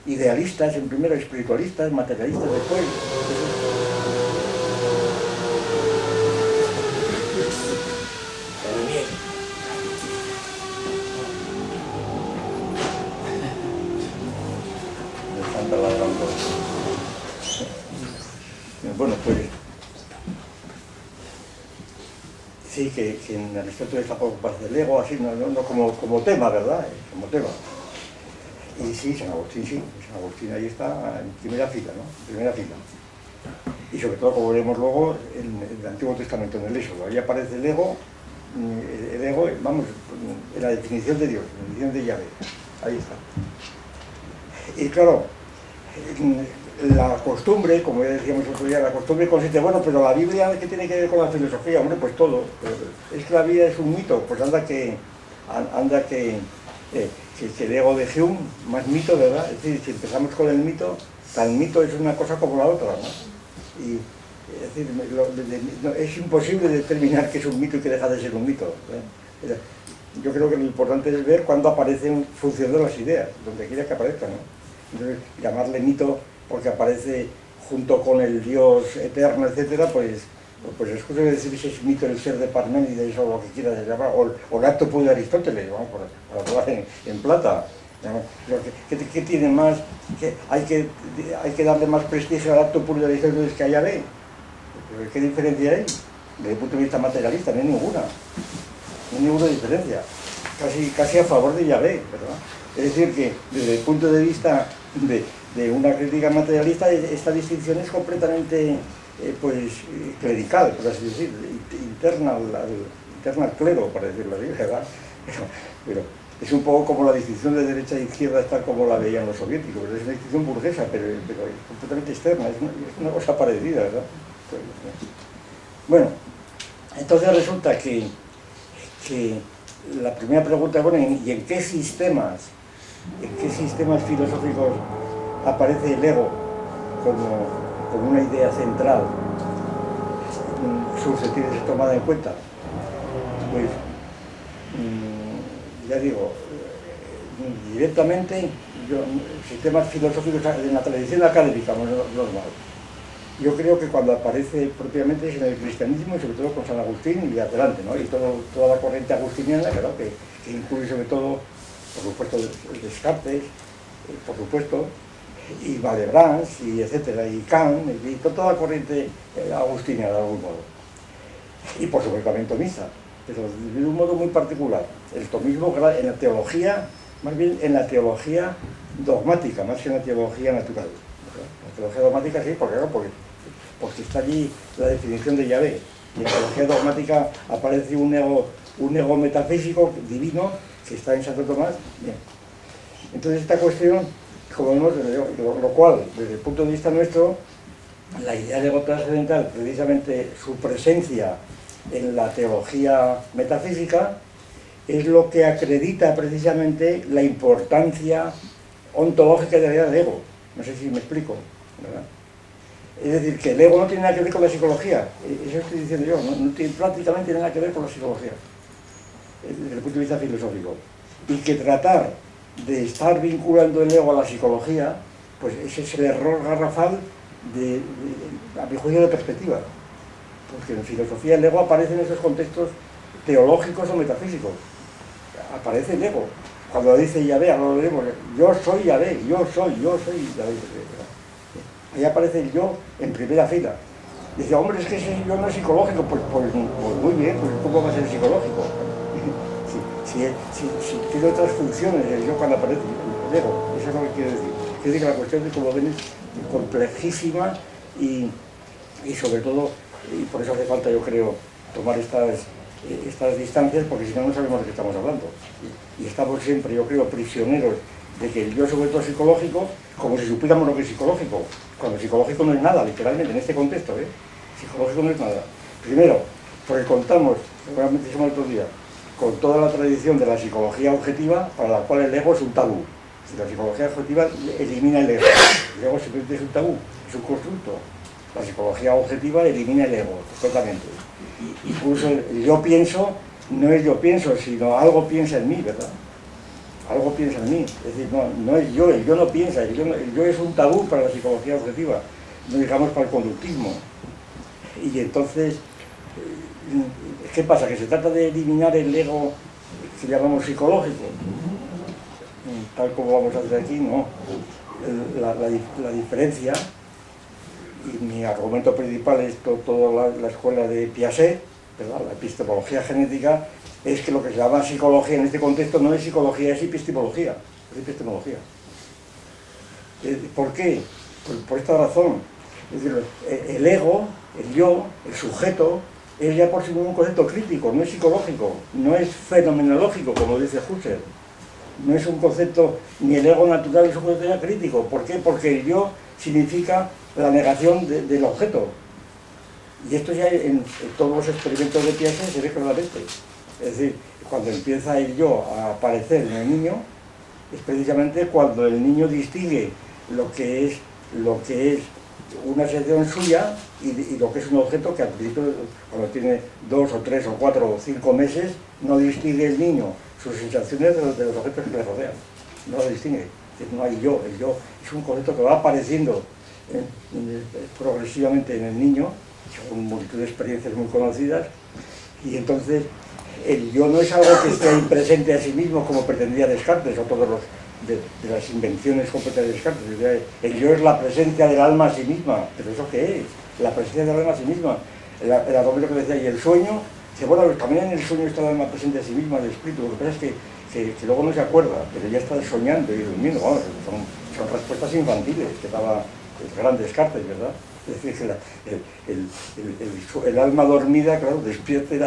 idealistas, en primero espiritualistas, materialistas después. Me encanta la gran cosa. Bueno, pues sí, que en Aristóteles tampoco parece el ego, así, no como tema, ¿verdad? Como tema. Y sí, San Agustín ahí está en primera fila, ¿no? En primera fila. Y sobre todo, como veremos luego, en el Antiguo Testamento, en el Éxodo, ahí aparece el ego, vamos, en la definición de Dios, en la definición de Yahvé, ahí está. Y claro, la costumbre, como ya decíamos otro día, la costumbre consiste, bueno, pero la Biblia, ¿qué tiene que ver con la filosofía? Hombre, pues todo. Es que la vida es un mito, pues anda que el ego de Hume, más mito, ¿verdad? Es decir, si empezamos con el mito, tan mito es una cosa como la otra, ¿no? Y es decir, es imposible determinar qué es un mito y qué deja de ser un mito, ¿eh? Yo creo que lo importante es ver cuándo aparecen funcionando las ideas, donde quiera que aparezcan, ¿no? Entonces, llamarle mito porque aparece junto con el Dios eterno, etcétera, pues es cosa de decir si es mito el ser de Parménides o lo que quieras llamar, o el acto puro de Aristóteles, vamos, para hablar en plata. ¿Qué tiene más? Hay que darle más prestigio al acto puro de Aristóteles que a Yahvé. ¿Qué diferencia hay? desde el punto de vista materialista, no hay ninguna diferencia, casi a favor de Yahvé, ¿verdad? Es decir, que desde el punto de vista de una crítica materialista, esta distinción es completamente clerical, por así decir, interna al clero, por decirlo así, ¿verdad? Pero es un poco como la distinción de derecha e izquierda, tal como la veían los soviéticos, es una distinción burguesa, pero es completamente externa, es una cosa parecida, ¿verdad? Bueno, entonces resulta que la primera pregunta, bueno, ¿y en qué sistemas filosóficos aparece el ego como una idea central susceptible de ser tomada en cuenta? Pues, ya digo, directamente, sistemas filosóficos en la tradición académica normal. Yo creo que cuando aparece propiamente es en el cristianismo y sobre todo con San Agustín y adelante, ¿no? Y toda la corriente agustiniana, claro, que incluye sobre todo, por supuesto, Descartes, por supuesto, y Malebranche, y etcétera, y Kant, y toda la corriente agustina de algún modo. Y por supuesto también tomista, pero de un modo muy particular. El tomismo en la teología, más bien en la teología dogmática, más que en la teología natural. La teología dogmática sí, porque está allí la definición de Yahvé. Y en la teología dogmática aparece un ego metafísico, divino, que está en Santo Tomás. Bien. Entonces esta cuestión, como vemos, lo cual, desde el punto de vista nuestro, la idea de ego trascendental, precisamente su presencia en la teología metafísica, es lo que acredita precisamente la importancia ontológica de la idea del ego. No sé si me explico, ¿verdad? Es decir, que el ego no tiene nada que ver con la psicología, eso estoy diciendo yo, no tiene prácticamente nada que ver con la psicología, desde el punto de vista filosófico. Y que tratar de estar vinculando el ego a la psicología, pues ese es el error garrafal a mi juicio de perspectiva. Porque en filosofía el ego aparece en esos contextos teológicos o metafísicos. Aparece el ego. Cuando dice Yahvé, ahora lo leemos, yo soy Yahvé, yo soy Yahvé. Ahí aparece el yo en primera fila. Dice, hombre, es que ese yo no es psicológico. Pues muy bien, pues ¿cómo va a ser psicológico? Si tiene otras funciones el yo cuando aparece el ego, eso es lo que quiere decir. Quiere decir que la cuestión de como ven es complejísima y sobre todo, y por eso hace falta, yo creo, tomar estas distancias, porque si no, no sabemos de qué estamos hablando. Y estamos siempre, yo creo, prisioneros de que el yo, sobre todo psicológico, como si supiéramos lo que es psicológico, cuando psicológico no es nada, literalmente, en este contexto, psicológico no es nada. Primero, porque contamos, seguramente dijimos el otro día, con toda la tradición de la psicología objetiva, para la cual el ego es un tabú. Si la psicología objetiva elimina el ego simplemente es un tabú, es un constructo. La psicología objetiva elimina el ego, completamente. Incluso el yo pienso, no es yo pienso, sino algo piensa en mí, ¿verdad? Algo piensa en mí. Es decir, no es yo, el yo no piensa, el yo es un tabú para la psicología objetiva, no digamos para el conductismo. Y entonces, ¿qué pasa? ¿Que se trata de eliminar el ego que llamamos psicológico? Tal como vamos a hacer aquí, no. La diferencia, y mi argumento principal es toda la escuela de Piaget, ¿verdad? La epistemología genética, es que lo que se llama psicología en este contexto no es psicología, es epistemología. Es epistemología. ¿Por qué? Por esta razón. Es decir, el ego, el yo, el sujeto, es ya por sí mismo un concepto crítico, no es psicológico, no es fenomenológico, como dice Husserl. No es un concepto, ni el ego natural es un concepto ya crítico. ¿Por qué? Porque el yo significa la negación del objeto. Y esto ya en todos los experimentos de Piaget se ve claramente. Es decir, cuando empieza el yo a aparecer en el niño, es precisamente cuando el niño distingue lo que es una sección suya y lo que es un objeto que al principio, cuando tiene 2 o 3 o 4 o 5 meses, no distingue el niño sus sensaciones de los objetos que le rodean. No lo distingue. No hay yo. El yo es un concepto que va apareciendo progresivamente en el niño, según multitud de experiencias muy conocidas, y entonces el yo no es algo que esté ahí presente a sí mismo como pretendía Descartes o todos los de las invenciones completas de Descartes. El yo es la presencia del alma a sí misma. ¿Pero eso qué es? La presencia del alma a sí misma. el Romero que decía, y el sueño, dice, bueno, también en el sueño está el alma presente a sí misma, el espíritu, lo que pasa es que luego no se acuerda, pero ya está soñando y durmiendo, vamos, son respuestas infantiles que daba el gran Descartes, ¿verdad? Es decir, el alma dormida, claro, despierta el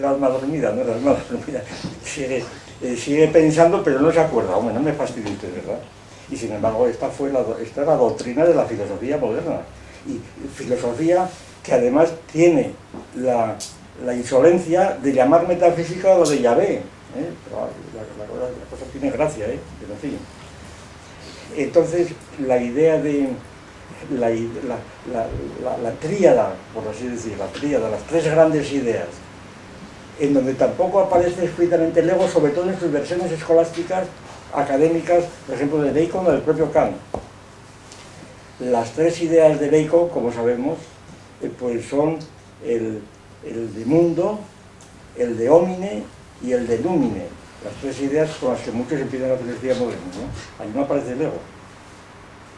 alma dormida, ¿no? El alma dormida sigue pensando, pero no se acuerda, hombre, no me fastidie usted, ¿verdad? Y sin embargo, esta es la doctrina de la filosofía moderna. Y filosofía que además tiene la insolencia de llamar metafísica a lo de Yahvé. Pero la cosa tiene gracia, pero en fin. Entonces, la idea de la tríada, por así decir, la tríada, las tres grandes ideas, en donde tampoco aparece explícitamente el ego, sobre todo en sus versiones escolásticas, académicas, por ejemplo, de Bacon o del propio Kant. Las tres ideas de Bacon, como sabemos, pues son el de mundo, el de homine y el de numine. Las tres ideas con las que muchos empiezan la filosofía moderna, ¿no? Ahí no aparece el ego.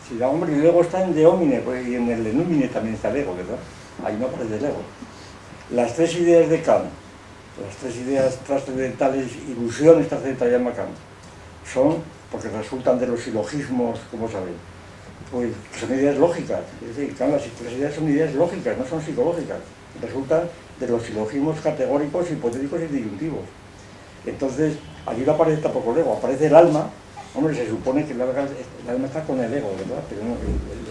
Si da hombre, el ego está en de homine, pues, y en el de numine también está el ego, ¿verdad? Ahí no aparece el ego. Las tres ideas de Kant, las tres ideas trascendentales, ilusiones trascendentales llama Kant, son, porque resultan de los silogismos, como saben, pues son ideas lógicas. Es decir, Kant, las tres ideas son ideas lógicas, no son psicológicas. Resultan de los silogismos categóricos, hipotéticos y disyuntivos. Entonces, allí no aparece tampoco el ego, aparece el alma. Hombre, se supone que el alma está con el ego, ¿verdad? Pero no,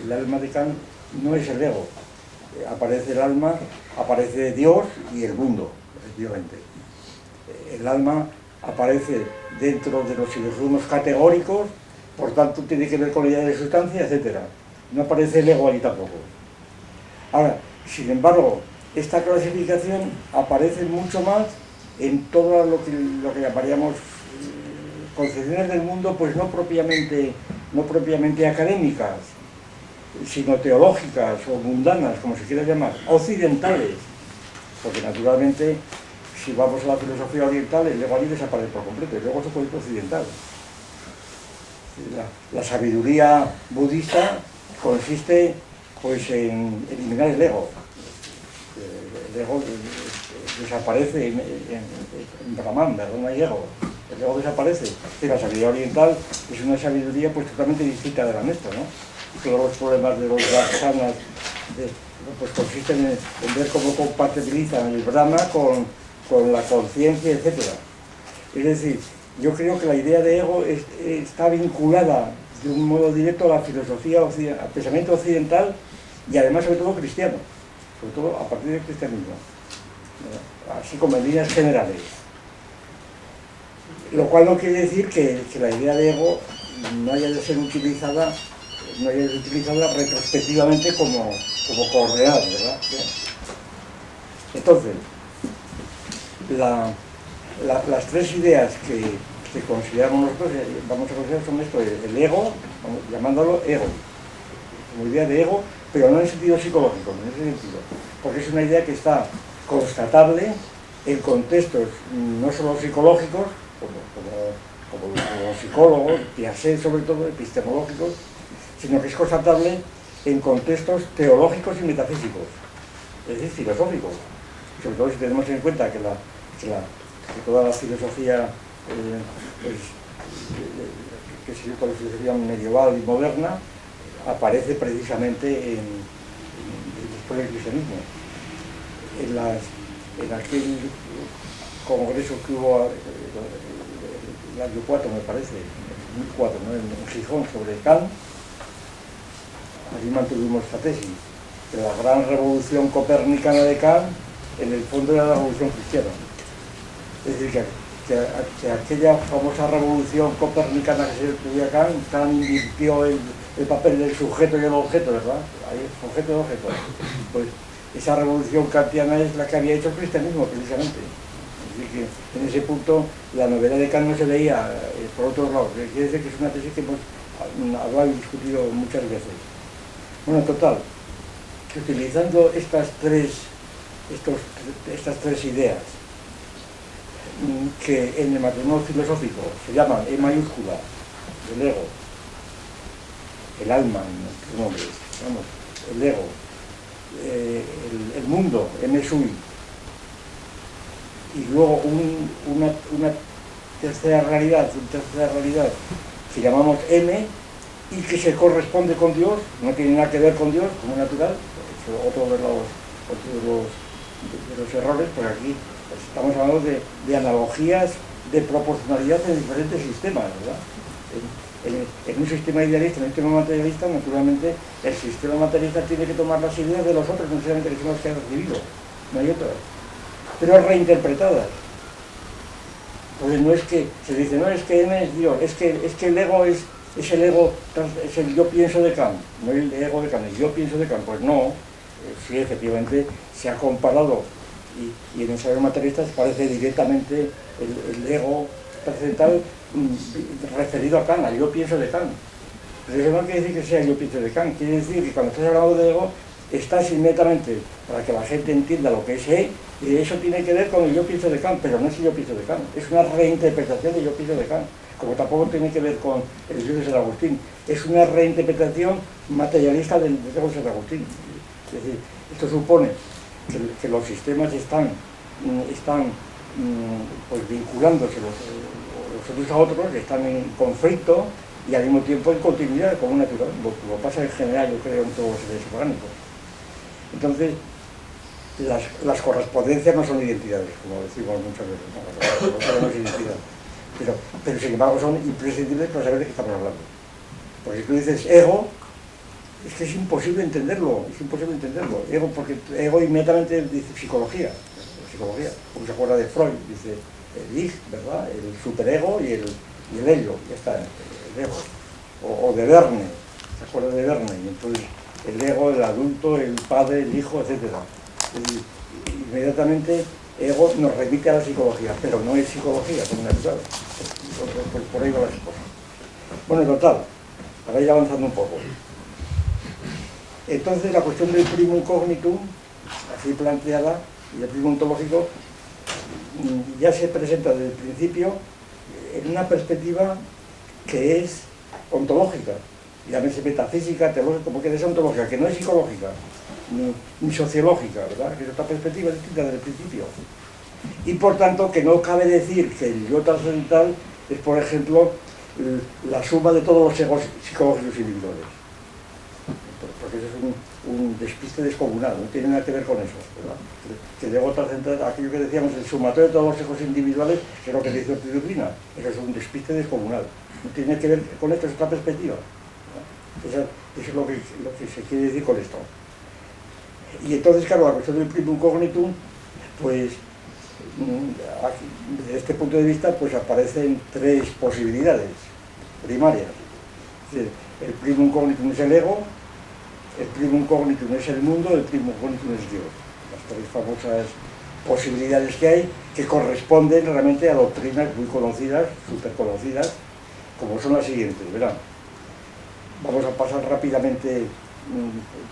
el alma de Kant no es el ego. Aparece el alma, aparece Dios y el mundo, efectivamente. El alma aparece dentro de los silogismos categóricos, por tanto tiene que ver con la idea de sustancia, etc. No aparece el ego allí tampoco. Ahora, sin embargo, esta clasificación aparece mucho más en todo lo que llamaríamos concepciones del mundo, pues no propiamente académicas, sino teológicas o mundanas, como se quiera llamar, occidentales, porque naturalmente si vamos a la filosofía oriental el ego allí desaparece por completo, el ego es un concepto occidental. La sabiduría budista consiste pues en eliminar el ego. El ego desaparece en Brahman, ¿verdad? No hay ego. El ego desaparece. Y la sabiduría oriental es una sabiduría pues totalmente distinta de la nuestra, ¿no? Todos los problemas de los Darsanas pues consisten en ver cómo compatibilizan el Brahma con la conciencia, etc. Es decir, yo creo que la idea de ego está vinculada de un modo directo a la filosofía, al pensamiento occidental y además sobre todo cristiano, sobre todo a partir del cristianismo, así como en líneas generales. Lo cual no quiere decir que la idea de ego no haya de ser utilizada retrospectivamente como coordenada, ¿verdad? Entonces, las tres ideas que consideramos nosotros, vamos a considerar son esto, el ego, llamándolo ego, como idea de ego, pero no en sentido psicológico, en ese sentido, porque es una idea que está constatable en contextos no solo psicológicos, como los psicólogos, Piaget sobre todo, epistemológicos, sino que es constatable en contextos teológicos y metafísicos, es decir, filosóficos, sobre todo si tenemos en cuenta que toda la filosofía que se dio con la filosofía medieval y moderna aparece precisamente después del cristianismo. En aquel congreso que hubo el año 4, me parece, en 2004, ¿no? en Gijón, sobre Kant, allí mantuvimos esta tesis, que la gran revolución copernicana de Kant en el fondo era la revolución cristiana. Es decir, que aquella famosa revolución copernicana que se atribuye a Kant invirtió el papel del sujeto y el objeto, ¿verdad? Ahí, sujeto y objeto. Pues esa revolución kantiana es la que había hecho el cristianismo, precisamente. Es decir, que en ese punto la novedad de Kant no se veía por otro lado. Quiere decir que es una tesis que hemos hablado y discutido muchas veces. Bueno, total, que utilizando estas tres ideas, que en el matrimonio filosófico se llaman E mayúscula, el ego, el alma en otros nombres, vamos, el ego, el mundo, M sui, y luego una tercera realidad que llamamos M, y que se corresponde con Dios, no tiene nada que ver con Dios, como natural, es otro de los errores, pero aquí estamos hablando de analogías de proporcionalidad en diferentes sistemas, ¿verdad? En un sistema idealista, en un sistema materialista, naturalmente el sistema materialista tiene que tomar las ideas de los otros, no necesariamente que son las que han recibido, no hay otras, pero reinterpretadas. Porque no es que se dice, no, es que M es Dios, es que el ego es el ego, es el yo pienso de Kant, no el ego de Kant, el yo pienso de Kant. Pues no, sí, efectivamente se ha comparado y en el saber materialista se parece directamente el ego trascendental referido a Kant, al yo pienso de Kant. Pero eso no quiere decir que sea el yo pienso de Kant, quiere decir que cuando estás hablando de ego estás inmediatamente, para que la gente entienda lo que es E, y eso tiene que ver con el yo pienso de Kant, pero no es el yo pienso de Kant, es una reinterpretación del yo pienso de Kant, como tampoco tiene que ver con el yo de San Agustín, es una reinterpretación materialista del ego de San Agustín. Es decir, esto supone que los sistemas están pues vinculándose los unos a otros, están en conflicto y al mismo tiempo en continuidad, como natural, lo pasa en general, yo creo, en todos los seres orgánicos. Entonces, las correspondencias no son identidades, como decimos muchas veces, no es identidad, pero sin embargo son imprescindibles para saber de qué estamos hablando. Porque si tú dices ego, es que es imposible entenderlo, ego, porque ego inmediatamente dice psicología, como se acuerda de Freud, dice el ich, ¿verdad?, el superego y el ello, ya está, el ego, o de Verne, se acuerda de Verne, y entonces el ego, el adulto, el padre, el hijo, etc. Inmediatamente ego nos remite a la psicología, pero no es psicología, como natural, por ahí va las cosas. Bueno, total, para ir avanzando un poco. Entonces la cuestión del primum cognitum, así planteada, y el primum ontológico, ya se presenta desde el principio en una perspectiva que es ontológica, llámese metafísica, teológica, porque es ontológica, que no es psicológica, ni sociológica, ¿verdad? Que es otra perspectiva distinta desde el principio. Y por tanto que no cabe decir que el yo trascendental es, por ejemplo, la suma de todos los egos psicológicos individuales. Porque eso es un despiste descomunal, no tiene nada que ver con eso, ¿verdad? Que el ego trascendental, aquello que decíamos, el sumatorio de todos los egos individuales, que es lo que dice Ortiz-Urbina, eso es un despiste descomunal, no tiene que ver con esto, es otra perspectiva, ¿verdad? Eso es lo que se quiere decir con esto. Y entonces, claro, la cuestión del primum cognitum, pues, aquí, desde este punto de vista, pues aparecen tres posibilidades primarias. Es decir, el primum cognitum es el ego, el primum cognitum es el mundo, el primum cognitum es Dios. Las tres famosas posibilidades que hay, que corresponden realmente a doctrinas muy conocidas, súper conocidas, como son las siguientes, verán. Vamos a pasar rápidamente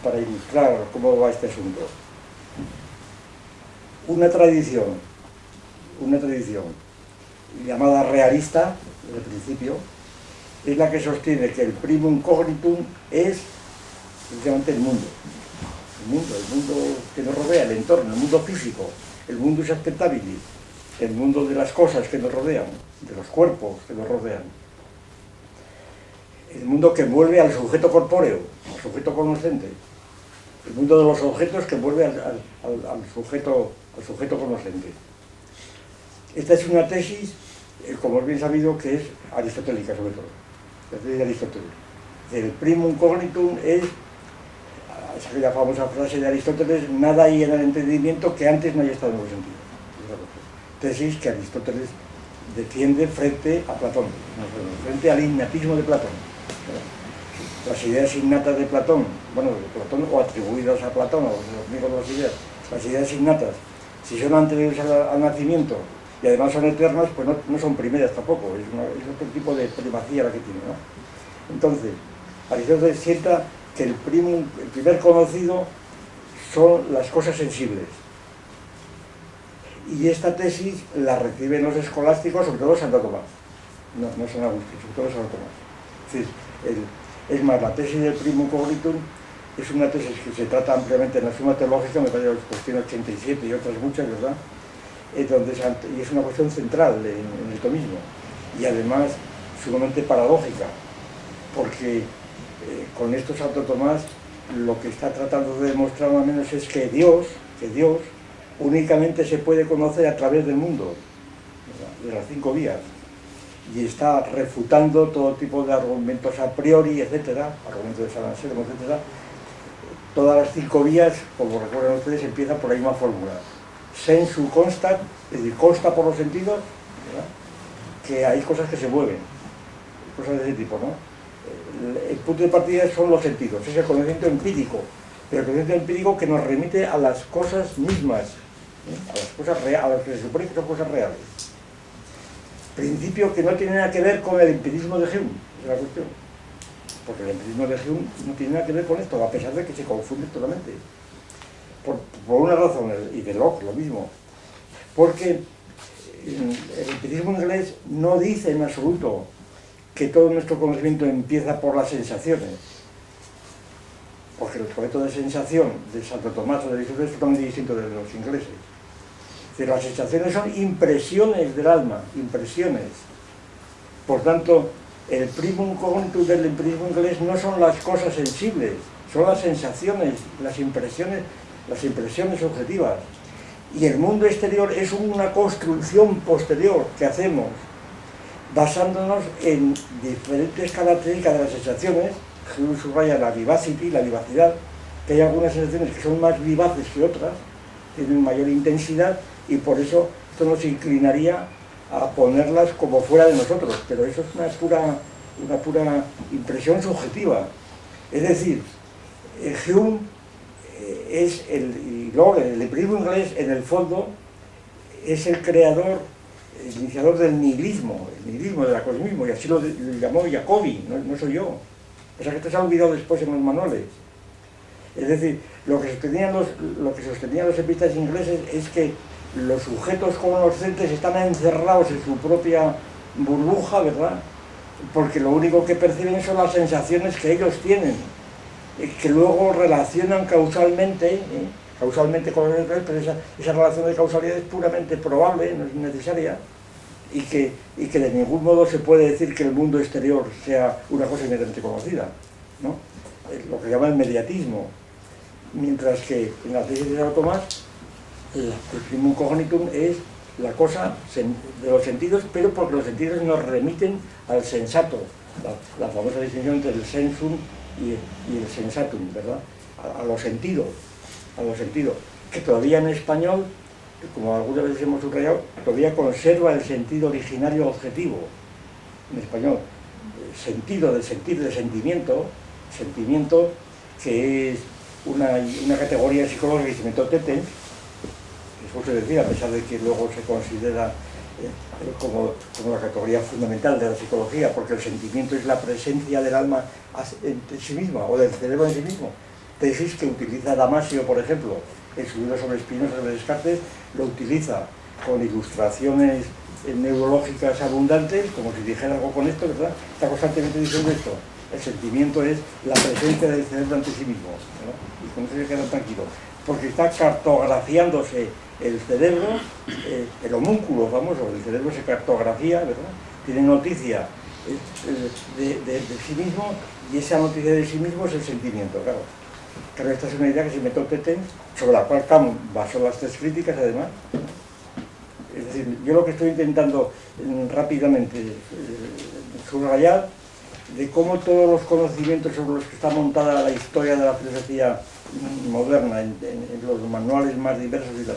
para ilustrar cómo va este asunto. Una tradición llamada realista, desde el principio, es la que sostiene que el primum cognitum es precisamente el mundo que nos rodea, el entorno, el mundo físico, el mundus spectabili, el mundo de las cosas que nos rodean, de los cuerpos que nos rodean. El mundo que envuelve al sujeto corpóreo, al sujeto conocente. El mundo de los objetos que envuelve al sujeto conocente. Esta es una tesis, como es bien sabido, que es aristotélica sobre todo. La tesis de Aristóteles. El primum cognitum es aquella famosa frase de Aristóteles: nada hay en el entendimiento que antes no haya estado en los sentidos. Tesis que Aristóteles defiende frente a Platón, frente al innatismo de Platón. Las ideas innatas de Platón, o atribuidas a Platón, o los amigos de las ideas, las ideas innatas, si son anteriores al nacimiento y además son eternas, pues no son primeras tampoco, es otro tipo de primacía la que tiene, ¿no? Entonces, Aristóteles sienta que el primer conocido son las cosas sensibles. Y esta tesis la reciben los escolásticos, sobre todo Santo Tomás, no San Agustín, sobre todo Santo Tomás. Es decir, es más, la tesis del primum cognitum es una tesis que se trata ampliamente en la Suma Teológica, me parece la cuestión 87 y otras muchas, ¿verdad? Y es una cuestión central en el tomismo, y además sumamente paradójica, porque con esto Santo Tomás lo que está tratando de demostrar más o menos es que Dios únicamente se puede conocer a través del mundo, ¿verdad?, de las 5 vías, y está refutando todo tipo de argumentos a priori, etcétera, argumentos de San Anselmo, etcétera. Todas las 5 vías, como recuerdan ustedes, empiezan por la misma fórmula: sensu constat, es decir, consta por los sentidos, ¿verdad?, que hay cosas que se mueven, cosas de ese tipo, ¿no? El punto de partida son los sentidos, es el conocimiento empírico, pero el conocimiento empírico que nos remite a las cosas mismas, a las cosas reales, a las que se supone que son cosas reales. Principio que no tiene nada que ver con el empirismo de Hume, es la cuestión, porque el empirismo de Hume no tiene nada que ver con esto, a pesar de que se confunde totalmente, por una razón, y de Locke lo mismo, porque el empirismo inglés no dice en absoluto que todo nuestro conocimiento empieza por las sensaciones, porque el concepto de sensación de Santo Tomás o de Aristóteles es totalmente distinto de los ingleses. Es decir, las sensaciones son impresiones del alma, impresiones. Por tanto, el primum cognitus del empirismo inglés no son las cosas sensibles, son las sensaciones, las impresiones subjetivas. Y el mundo exterior es una construcción posterior que hacemos basándonos en diferentes características de las sensaciones. Hume subraya la vivacity, la vivacidad, que hay algunas sensaciones que son más vivaces que otras, tienen mayor intensidad, y por eso esto nos inclinaría a ponerlas como fuera de nosotros, pero eso es una pura impresión subjetiva. Es decir, Hume y luego el empirismo inglés, en el fondo, es el creador, el iniciador del nihilismo, del acosmismo, y así lo llamó Jacobi, no soy yo. O sea que esto se ha olvidado después en los manuales. Es decir, lo que sostenían los empiristas ingleses es que los sujetos cognoscentes están encerrados en su propia burbuja, ¿verdad?, porque lo único que perciben son las sensaciones que ellos tienen, que luego relacionan causalmente con los demás, pero esa relación de causalidad es puramente probable, no es necesaria, y que de ningún modo se puede decir que el mundo exterior sea una cosa inmediatamente conocida, ¿no? Es lo que llama el mediatismo. Mientras que en la tesis de Santo Tomás, el primum cognitum es la cosa de los sentidos, pero porque los sentidos nos remiten al sensato, la famosa distinción entre el sensum y el sensatum, ¿verdad?, a los sentidos, que todavía en español, como algunas veces hemos subrayado, todavía conserva el sentido originario objetivo en español, sentido del sentir, de sentimiento que es una categoría psicológica que se inventó Tetens, eso se decía, a pesar de que luego se considera como la categoría fundamental de la psicología, porque el sentimiento es la presencia del alma en sí misma, o del cerebro en sí mismo. Tesis que utiliza Damasio, por ejemplo, en su libro sobre Spinoza, sobre Descartes, lo utiliza con ilustraciones neurológicas abundantes, como si dijera algo con esto, ¿verdad? Está constantemente diciendo esto. El sentimiento es la presencia del cerebro ante sí mismo, ¿no? Y con eso se quedan tranquilos, porque está cartografiándose el cerebro, el homúnculo famoso, el cerebro se cartografía, ¿verdad?, tiene noticia de sí mismo, y esa noticia de sí mismo es el sentimiento, claro. Pero esta es una idea que se inventó Tetens, sobre la cual Kant basó las 3 críticas, además. Es decir, yo lo que estoy intentando rápidamente subrayar de cómo todos los conocimientos sobre los que está montada la historia de la filosofía moderna en los manuales más diversos y las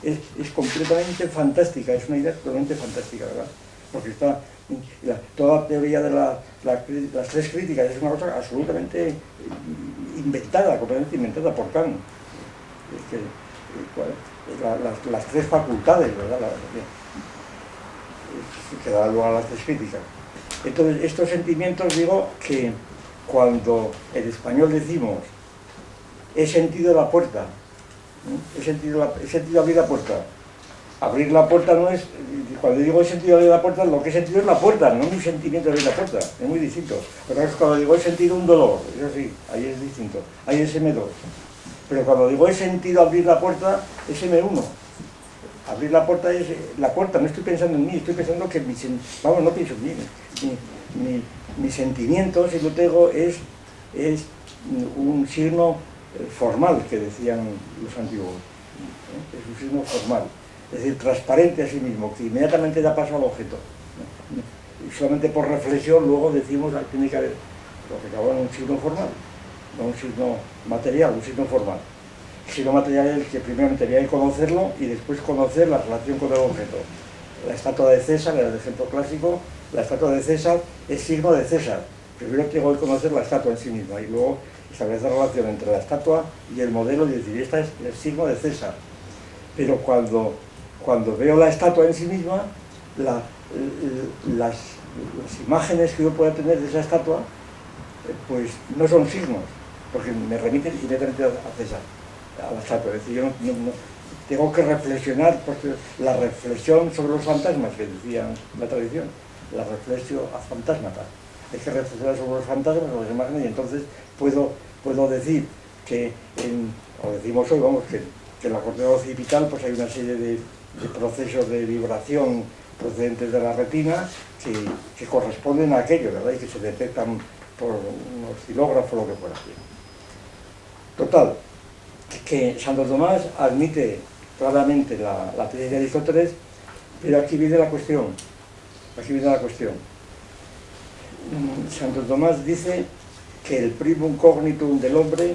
es completamente fantástica, es una idea totalmente fantástica, ¿verdad? Porque está toda la teoría de las 3 críticas es una cosa absolutamente inventada, completamente inventada por Kant. Es que, las 3 facultades, ¿verdad?, que da lugar a las 3 críticas. Entonces, estos sentimientos, digo que cuando en español decimos he sentido la puerta, he sentido abrir la puerta. Abrir la puerta no es, cuando digo he sentido abrir la puerta, lo que he sentido es la puerta, no mi sentimiento de abrir la puerta, es muy distinto. Otra vez cuando digo he sentido un dolor, eso sí, ahí es distinto, ahí es M2. Pero cuando digo he sentido abrir la puerta, es M1. Abrir la puerta es la puerta, no estoy pensando en mí, estoy pensando que no pienso en mí. Mi sentimiento, si lo tengo, es un signo formal, que decían los antiguos. Es un signo formal, es decir, transparente a sí mismo, que inmediatamente da paso al objeto. Y solamente por reflexión luego decimos que tiene que haber, lo que acaba en un signo formal, no un signo material, un signo formal. El signo material es el que primeramente había que conocerlo y después conocer la relación con el objeto. La estatua de César, era el ejemplo clásico, la estatua de César es signo de César. Primero tengo que conocer la estatua en sí misma y luego establecer relación entre la estatua y el modelo y decir, esta es el signo de César. Pero cuando veo la estatua en sí misma, las imágenes que yo pueda tener de esa estatua, pues no son signos, porque me remiten inmediatamente a César, a la estatua. Es decir, yo no tengo que reflexionar, porque la reflexión sobre los fantasmas, que decía la tradición, la reflexión a fantasmata. Hay que reflexionar sobre los fantasmas, sobre las imágenes, y entonces puedo decir que, o decimos hoy, vamos, que en la corteza occipital pues hay una serie de procesos de vibración procedentes de la retina que corresponden a aquello, ¿verdad? Y que se detectan por un oscilógrafo o lo que fuera. Total, que Santo Tomás admite claramente la tesis de Aristóteles, pero aquí viene la cuestión. Santo Tomás dice que el primum cognitum del hombre,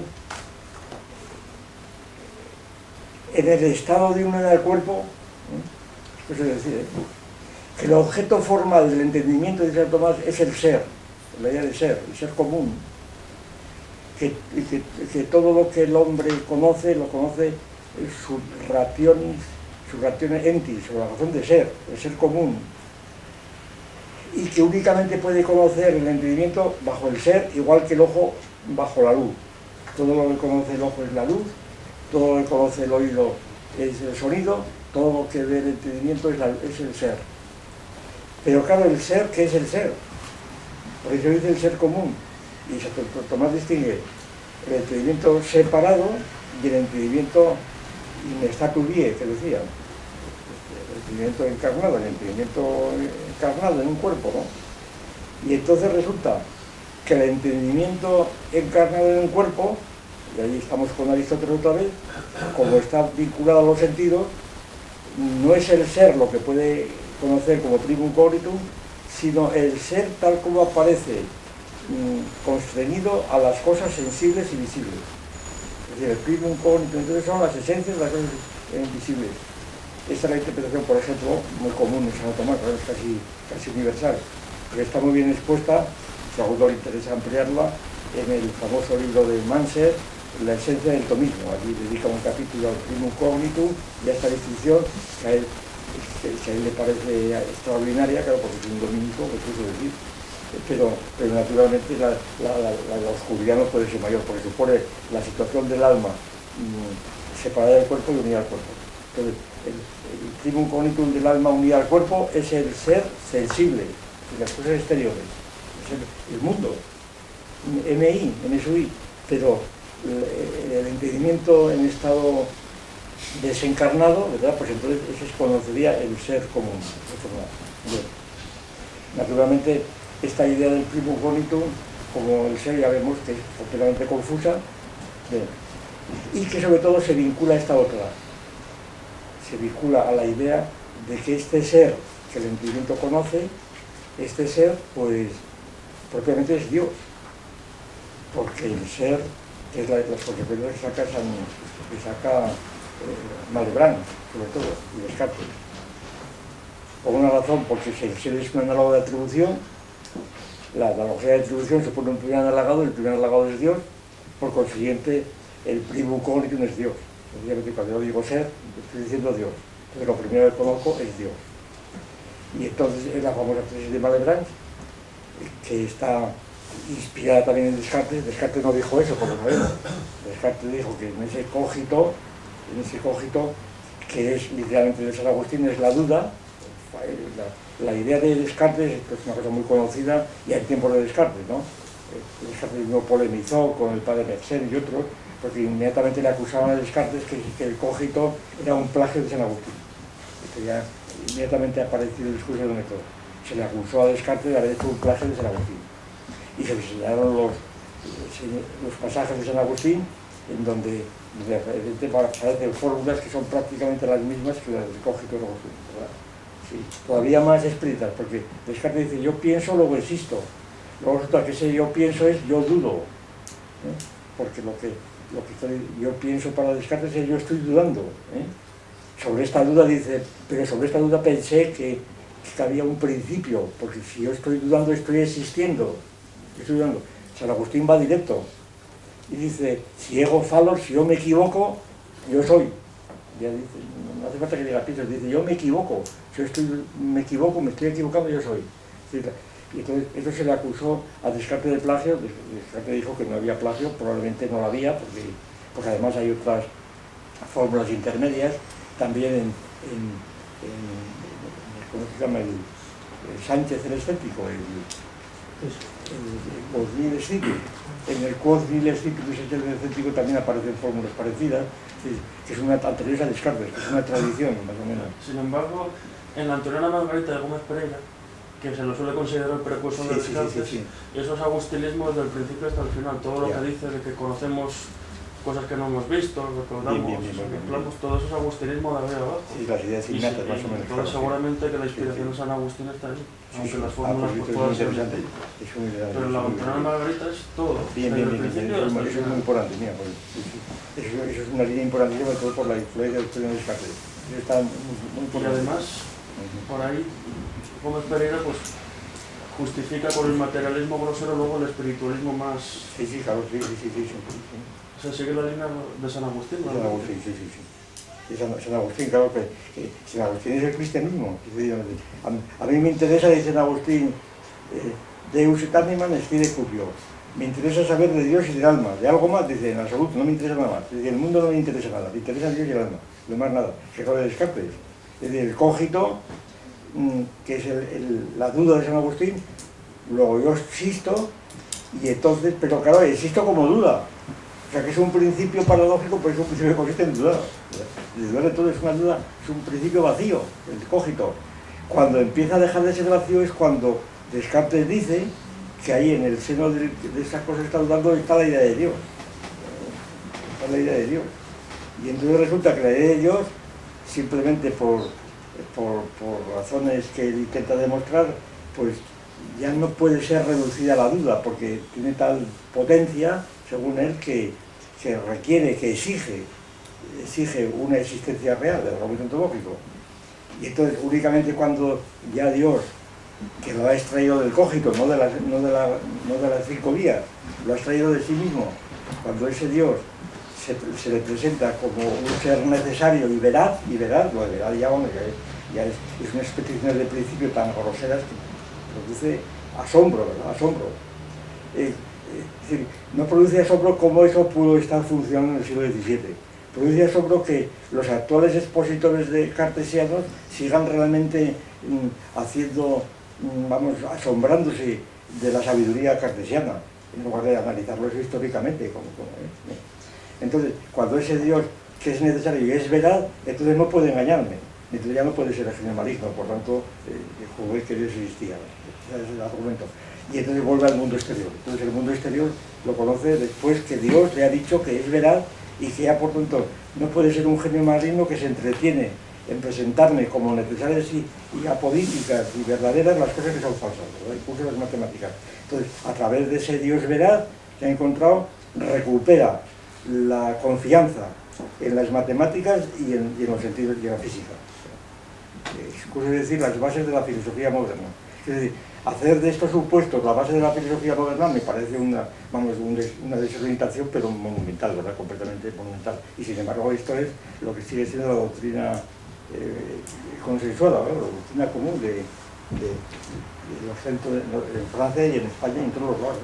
en el estado de unidad del cuerpo, eso es decir, que el objeto formal del entendimiento de Santo Tomás es el ser, la idea de ser, el ser común, que todo lo que el hombre conoce, lo conoce su ratione entis, o la razón de ser, el ser común, y que únicamente puede conocer el entendimiento bajo el ser, igual que el ojo bajo la luz. Todo lo que conoce el ojo es la luz, todo lo que conoce el oído es el sonido, todo lo que ve el entendimiento es el ser. Pero claro, el ser, ¿qué es el ser? Por eso dice el ser común. Y Santo Tomás distingue el entendimiento separado y el entendimiento in statu vie, que decía. El entendimiento encarnado, el entendimiento encarnado en un cuerpo, ¿no? Y entonces resulta que el entendimiento encarnado en un cuerpo, y ahí estamos con Aristóteles otra vez, como está vinculado a los sentidos, no es el ser lo que puede conocer como primum cognitum, sino el ser tal como aparece constreñido a las cosas sensibles y visibles. Es decir, el primum cognitum, entonces son las esencias de las cosas invisibles. Esta es la interpretación, por ejemplo, muy común en Santo Tomás, es casi universal, pero está muy bien expuesta, si a alguno le interesa ampliarla, en el famoso libro de Manser, La esencia del tomismo. Allí dedica un capítulo al primum cognitum y a esta distinción que a él le parece extraordinaria, claro, porque es un dominico, que puedo decir, pero naturalmente la oscuridad no puede ser mayor, porque supone la situación del alma separada del cuerpo y unida al cuerpo. Entonces, el primum cognitum del alma unida al cuerpo es el ser sensible, y las cosas exteriores, es el mundo, MSUI, pero el entendimiento en estado desencarnado, ¿verdad? Pues entonces ese conocería el ser común. Bueno, naturalmente, esta idea del primum cognitum, como el ser, ya vemos que es completamente confusa, y que sobre todo se vincula a esta otra. Se vincula a la idea de que este ser que el entendimiento conoce, este ser, pues, propiamente es Dios. Porque el ser, que es las consecuencias que saca Malebranche, sobre todo, y Descartes. Por una razón, porque si el ser es un análogo de atribución, la analogía de atribución se pone un primer analogado, y el primer analogado es Dios, por consiguiente, el primum cognitum es Dios. Obviamente, cuando yo digo ser, estoy diciendo Dios. Entonces, lo primero que conozco es Dios. Y entonces es la famosa tesis de Malebranche, que está inspirada también en Descartes. Descartes no dijo eso, como sabemos. Descartes dijo que en ese cogito, que es literalmente de San Agustín, es la duda, la idea de Descartes es una cosa muy conocida y hay tiempos de Descartes, ¿no? Descartes no polemizó con el padre Mersenne y otros, porque inmediatamente le acusaban a Descartes que el cogito era un plagio de San Agustín. Ya inmediatamente apareció el discurso de método. Se le acusó a Descartes de haber hecho un plagio de San Agustín. Y se señalaron los pasajes de San Agustín en donde de repente aparecen fórmulas que son prácticamente las mismas que las del cogito ergo sum, ¿verdad? Sí, todavía más explícitas, porque Descartes dice yo pienso, luego existo. Luego resulta que ese yo pienso es yo dudo, porque lo que yo pienso para Descartes es yo estoy dudando. Sobre esta duda dice, pero sobre esta duda pensé que había un principio, porque si yo estoy dudando estoy existiendo. Estoy dudando. San Agustín va directo y dice, si ego falos, si yo me equivoco, yo soy. Ya dice, no hace falta que diga pienso, dice, yo me equivoco, si yo me equivoco, me estoy equivocando, yo soy. Y entonces esto se le acusó a Descartes de plagio. Descartes dijo que no había plagio, probablemente no lo había, porque además hay otras fórmulas intermedias, también ¿cómo se llama? El Sánchez el escéptico, el quod nihil scipit. En el quod nihil scipit de Sánchez el escéptico también aparecen fórmulas parecidas, que es una anterior a Descartes, que es una tradición, más o menos. Sin embargo, en la Antonina Margarita de Gómez Pereira, que se lo suele considerar el precursor de Descartes, esos agustilismos desde el principio hasta el final, todo lo que dice de que conocemos cosas que no hemos visto, recordamos, todo eso es agustilismo de arriba abajo. Sí, las ideas innatas, más o menos. Entonces, seguramente que la inspiración de San Agustín está ahí, aunque las fórmulas puedan ser. Pero la Antonina Margarita es todo. Eso es muy importante, mira, eso es una línea importante, sobre todo por la influencia de Descartes. Está muy y además, por ahí, Gómez Pereira pues justifica con el materialismo grosero luego el espiritualismo más... Sí, claro, sí. O sea, sigue la línea de San Agustín, ¿no? San Agustín, sí. Y San Agustín, claro que San Agustín es el cristianismo. A mí me interesa, dice San Agustín, Deus et animam scire cupio. Me interesa saber de Dios y del alma. De algo más, dice, en absoluto, no me interesa nada más. Dice, el mundo no me interesa nada, me interesa Dios y el alma. Lo más nada, que es lo de Descartes. Es decir, el cogito, que es la duda de San Agustín, luego yo existo, y entonces, pero claro, existo como duda. O sea, que es un principio paradójico, pues es un principio que consiste en dudar. El dudar de todo es una duda, es un principio vacío, el cogito. Cuando empieza a dejar de ser vacío es cuando Descartes dice que ahí en el seno de esas cosas que está dudando está la idea de Dios. Está la idea de Dios. Y entonces resulta que la idea de Dios, simplemente por razones que él intenta demostrar, pues ya no puede ser reducida a la duda, porque tiene tal potencia, según él, que requiere, que exige una existencia real del argumento ontológico. Y entonces únicamente cuando ya Dios, que lo ha extraído del cogito, no de las 5 vías, lo ha extraído de sí mismo, cuando ese Dios se le presenta como un ser necesario y veraz, lo de veraz ya es unas peticiones de principio tan groseras que produce asombro, ¿verdad? Asombro. Es decir, no produce asombro como eso pudo estar funcionando en el siglo XVII. Produce asombro que los actuales expositores de cartesianos sigan realmente asombrándose de la sabiduría cartesiana, en lugar de analizarlo eso históricamente. Entonces, cuando ese Dios que es necesario y es verdad, entonces no puede engañarme, entonces ya no puede ser el genio maligno, por tanto, jugué que Dios existía, ese es el argumento. Y entonces vuelve al mundo exterior. Entonces el mundo exterior lo conoce después que Dios le ha dicho que es verdad y que ya por tanto no puede ser un genio maligno que se entretiene en presentarme como necesarias y apodíticas y verdaderas las cosas que son falsas, ¿verdad? Incluso las matemáticas. Entonces, a través de ese Dios veraz que ha encontrado, recupera la confianza en las matemáticas y en los sentidos y en la física. Es decir, las bases de la filosofía moderna. Es decir, hacer de estos supuestos la base de la filosofía moderna me parece una desorientación, pero monumental, ¿verdad? Completamente monumental. Y sin embargo esto es lo que sigue siendo la doctrina consensuada, ¿verdad? La doctrina común de los centros en Francia y en España y en todos los lados.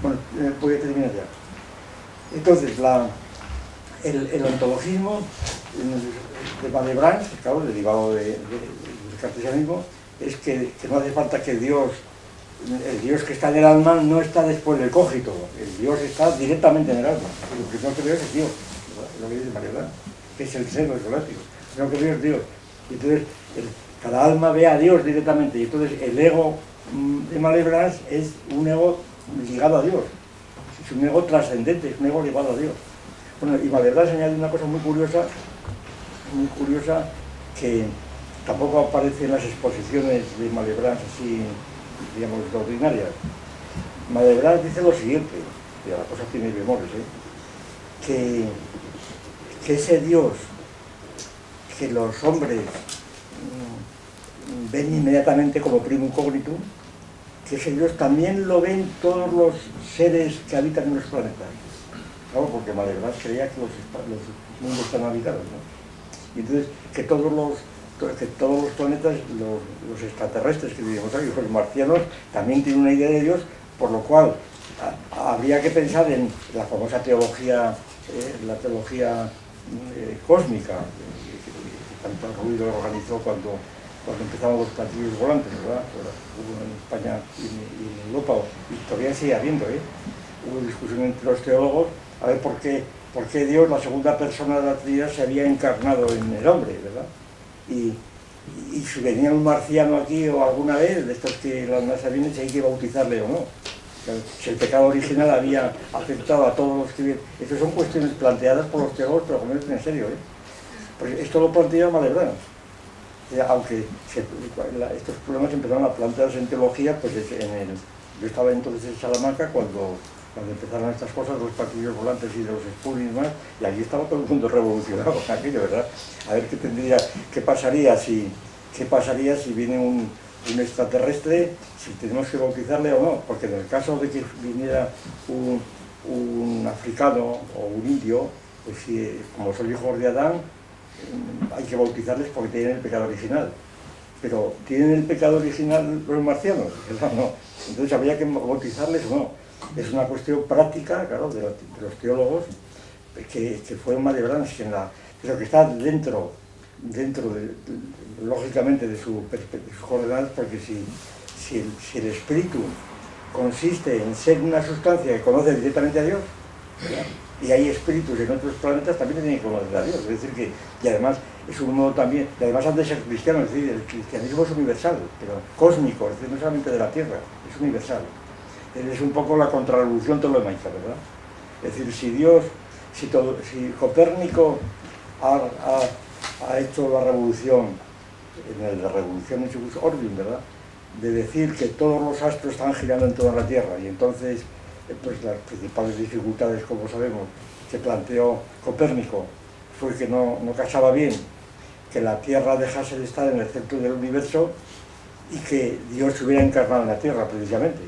Bueno, voy a terminar ya. Entonces, el ontologismo de Malebranche, claro, derivado de el cartesianismo es que no hace falta que Dios, el Dios que está en el alma no está después del cógito, el Dios está directamente en el alma. Y lo primero que veo es Dios, ¿verdad? Es lo que dice María, que es el seno escolástico. Lo que veo es Dios. Y entonces cada alma ve a Dios directamente. Y entonces el ego de Malebranche es un ego ligado a Dios. Es un ego trascendente, es un ego ligado a Dios. Bueno, y Malebranche añade una cosa muy curiosa, que tampoco aparece en las exposiciones de Malebranche así, digamos, ordinarias. Malebranche dice lo siguiente, y la cosa tiene bemoles, que ese Dios que los hombres ven inmediatamente como primum cognitum, que ese Dios también lo ven todos los seres que habitan en los planetas. Claro, porque Malebranche creía que los mundos están habitados, ¿no? Y entonces que todos los planetas, los extraterrestres que vivimos aquí, los marcianos, también tienen una idea de Dios, por lo cual habría que pensar en la famosa teología, la teología cósmica, que tanto ruido organizó cuando empezaron los platillos volantes, ¿verdad? Hubo en España y en Europa, y todavía sigue habiendo, hubo discusión entre los teólogos a ver por qué Dios, la segunda persona de la Trinidad, se había encarnado en el hombre, ¿verdad? Y si venía un marciano aquí o alguna vez, de estos que la NASA viene, si hay que bautizarle o no. Si el pecado original había afectado a todos los que viven. Estas son cuestiones planteadas por los teólogos, pero como en serio, Pues esto lo plantea Malebranche. Aunque estos problemas empezaron a plantearse en teología, pues yo estaba entonces en Salamanca cuando empezaron estas cosas, los platillos volantes y de los Sputnik más, y allí estaba todo el mundo revolucionado con aquello, ¿verdad? A ver qué pasaría si viene un extraterrestre, si tenemos que bautizarle o no, porque en el caso de que viniera un africano o un indio, pues si, como son hijos de Adán, hay que bautizarles porque tienen el pecado original. Pero ¿tienen el pecado original los marcianos? No. Entonces habría que bautizarles o no. Es una cuestión práctica, claro, de los teólogos, que fue Malebranche, pero que está dentro lógicamente, de sus coordenadas, porque si el espíritu consiste en ser una sustancia que conoce directamente a Dios, ¿verdad? Y hay espíritus en otros planetas también tienen que conocer a Dios, es decir que, y además es un modo también, y además han de ser cristianos, es decir, el cristianismo es universal, pero cósmico, es decir, no solamente de la Tierra, es universal. Es un poco la contrarrevolución ptolomaica, ¿verdad? Es decir, si Copérnico ha hecho la revolución, la revolución en su orbium, ¿verdad?, de decir que todos los astros están girando en toda la Tierra, y entonces pues las principales dificultades, como sabemos, que planteó Copérnico fue que no casaba bien que la Tierra dejase de estar en el centro del universo y que Dios se hubiera encarnado en la Tierra, precisamente.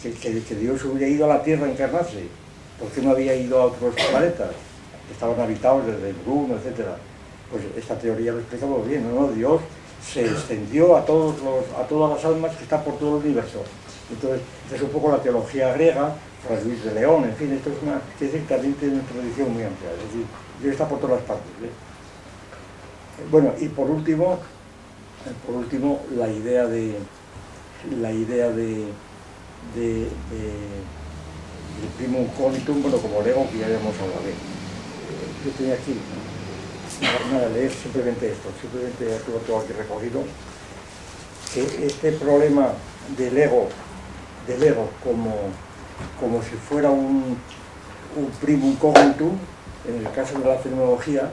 Que Dios hubiera ido a la Tierra a encarnarse, porque no había ido a otros planetas que estaban habitados desde Bruno, etc. Pues esta teoría lo explica muy bien, ¿no? Dios se extendió a todas las almas que están por todo el universo. Entonces, es un poco la teología griega, Fray Luis de León, en fin, esto es que decir, también tiene una tradición muy amplia, es decir, Dios está por todas las partes. Bueno, y por último, la idea de primum cognitum, bueno, como lego, que ya habíamos hablado de. Yo tenía aquí, nada, leer simplemente esto, simplemente lo tengo aquí recogido, que este problema del ego como si fuera un primum cognitum, en el caso de la fenomenología,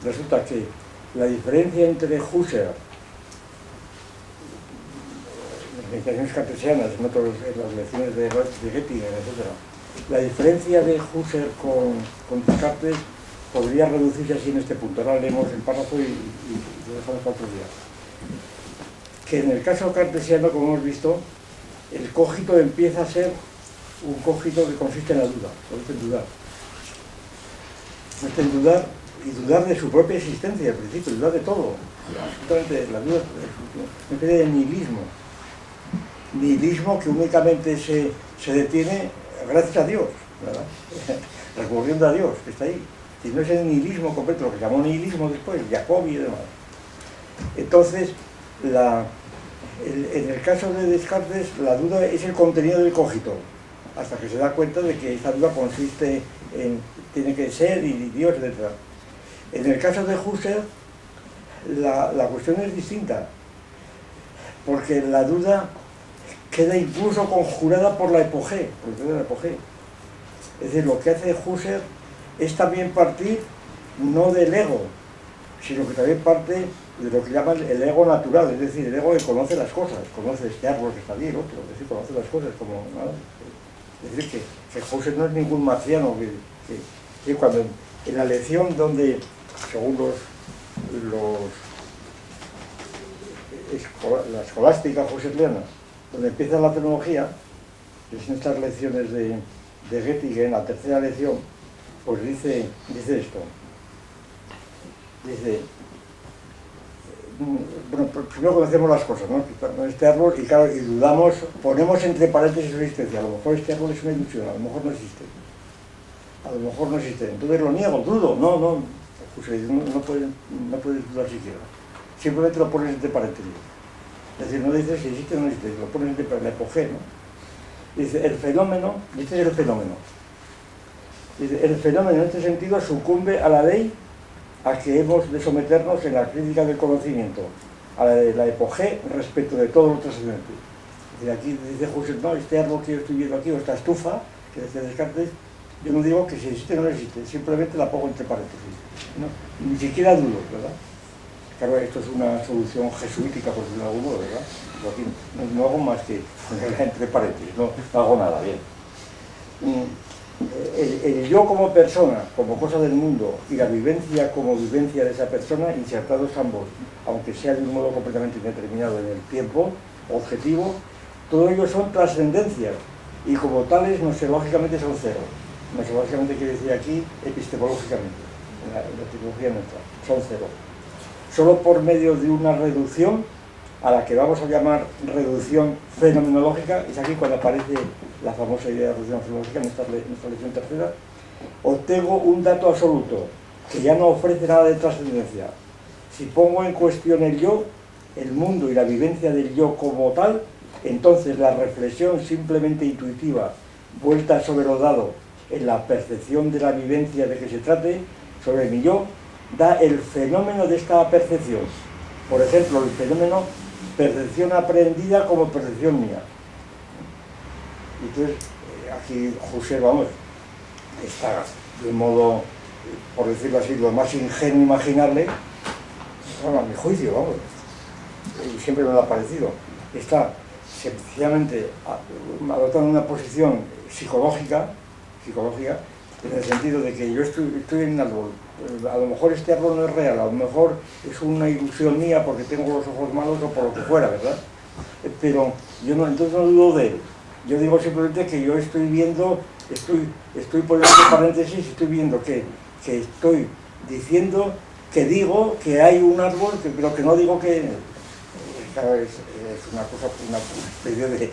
resulta que la diferencia entre Husserl, las meditaciones cartesianas, en las lecciones de Göttingen, etc., la diferencia de Husserl con Descartes podría reducirse así en este punto. Ahora leemos el párrafo y lo dejamos para otro día. Que en el caso cartesiano, como hemos visto, el cogito empieza a ser un cogito que consiste en la duda, consiste en dudar. Consiste en dudar y dudar de su propia existencia, al principio, dudar de todo. Absolutamente, la duda es una especie de nihilismo. Nihilismo que únicamente se detiene gracias a Dios, ¿verdad? Recurriendo a Dios, que está ahí. Y no es el nihilismo completo, lo que llamó nihilismo después, Jacobi y demás. Entonces, en el caso de Descartes, la duda es el contenido del cogito, hasta que se da cuenta de que esa duda consiste en tiene que ser y Dios, etc. En el caso de Husserl, la cuestión es distinta, porque la duda queda incluso conjurada por la epogé, Es decir, lo que hace Husserl es también partir no del ego, sino que también parte de lo que llaman el ego natural, es decir, el ego que conoce las cosas, conoce este árbol que está allí, el otro, es decir, conoce las cosas como nada. Es decir, que Husserl no es ningún marciano, que cuando en la lección donde, según la escolástica husserliana, donde empieza la tecnología, que son estas lecciones de Goethe, en la tercera lección, pues dice esto. Dice, bueno, primero conocemos las cosas, ¿no? Este árbol, y claro, y dudamos, ponemos entre paréntesis su existencia. A lo mejor este árbol es una ilusión, a lo mejor no existe. A lo mejor no existe. Entonces lo niego, dudo. No puedes dudar siquiera. Simplemente lo pones entre paréntesis. Es decir, no dices si existe o no existe, lo pones entre paréntesis, la epogé, ¿no? Dice, el fenómeno, este es el fenómeno. Dice, el fenómeno en este sentido sucumbe a la ley a que hemos de someternos en la crítica del conocimiento, a la epogé respecto de todo lo trascendente. Es decir, aquí dice Husserl, no, este árbol que yo estoy viendo aquí, o esta estufa, que dice Descartes, yo no digo que si existe o no existe, simplemente la pongo entre paréntesis. ¿No? Ni siquiera dudo, ¿verdad? Claro, esto es una solución jesuítica, por decirlo de algún modo, ¿verdad? Aquí no hago más que ponerla entre paréntesis, no hago nada, bien. El yo como persona, como cosa del mundo, y la vivencia como vivencia de esa persona, insertados ambos, aunque sea de un modo completamente indeterminado en el tiempo objetivo, todo ello son trascendencias, y como tales, nosológicamente son cero. Nosológicamente quiere decir aquí, epistemológicamente, en la teología nuestra, son cero. Solo por medio de una reducción, a la que vamos a llamar reducción fenomenológica, es aquí cuando aparece la famosa idea de reducción fenomenológica en esta lección tercera, obtengo un dato absoluto, que ya no ofrece nada de trascendencia. Si pongo en cuestión el yo, el mundo y la vivencia del yo como tal, entonces la reflexión simplemente intuitiva, vuelta sobre lo dado en la percepción de la vivencia de que se trate, sobre mi yo, da el fenómeno de esta percepción. Por ejemplo, el fenómeno percepción aprendida como percepción mía. Entonces, aquí Husserl, vamos, está de un modo, por decirlo así, lo más ingenuo imaginable, bueno, a mi juicio, vamos, y siempre me lo ha parecido, está sencillamente adoptando una posición psicológica, en el sentido de que yo estoy en un árbol, a lo mejor este árbol no es real, a lo mejor es una ilusión mía porque tengo los ojos malos o por lo que fuera, ¿verdad? Pero yo entonces no dudo de él. Yo digo simplemente que yo estoy viendo, estoy poniendo paréntesis, estoy viendo que estoy diciendo, que digo que hay un árbol, pero que no digo que... Claro, es una cosa, una especie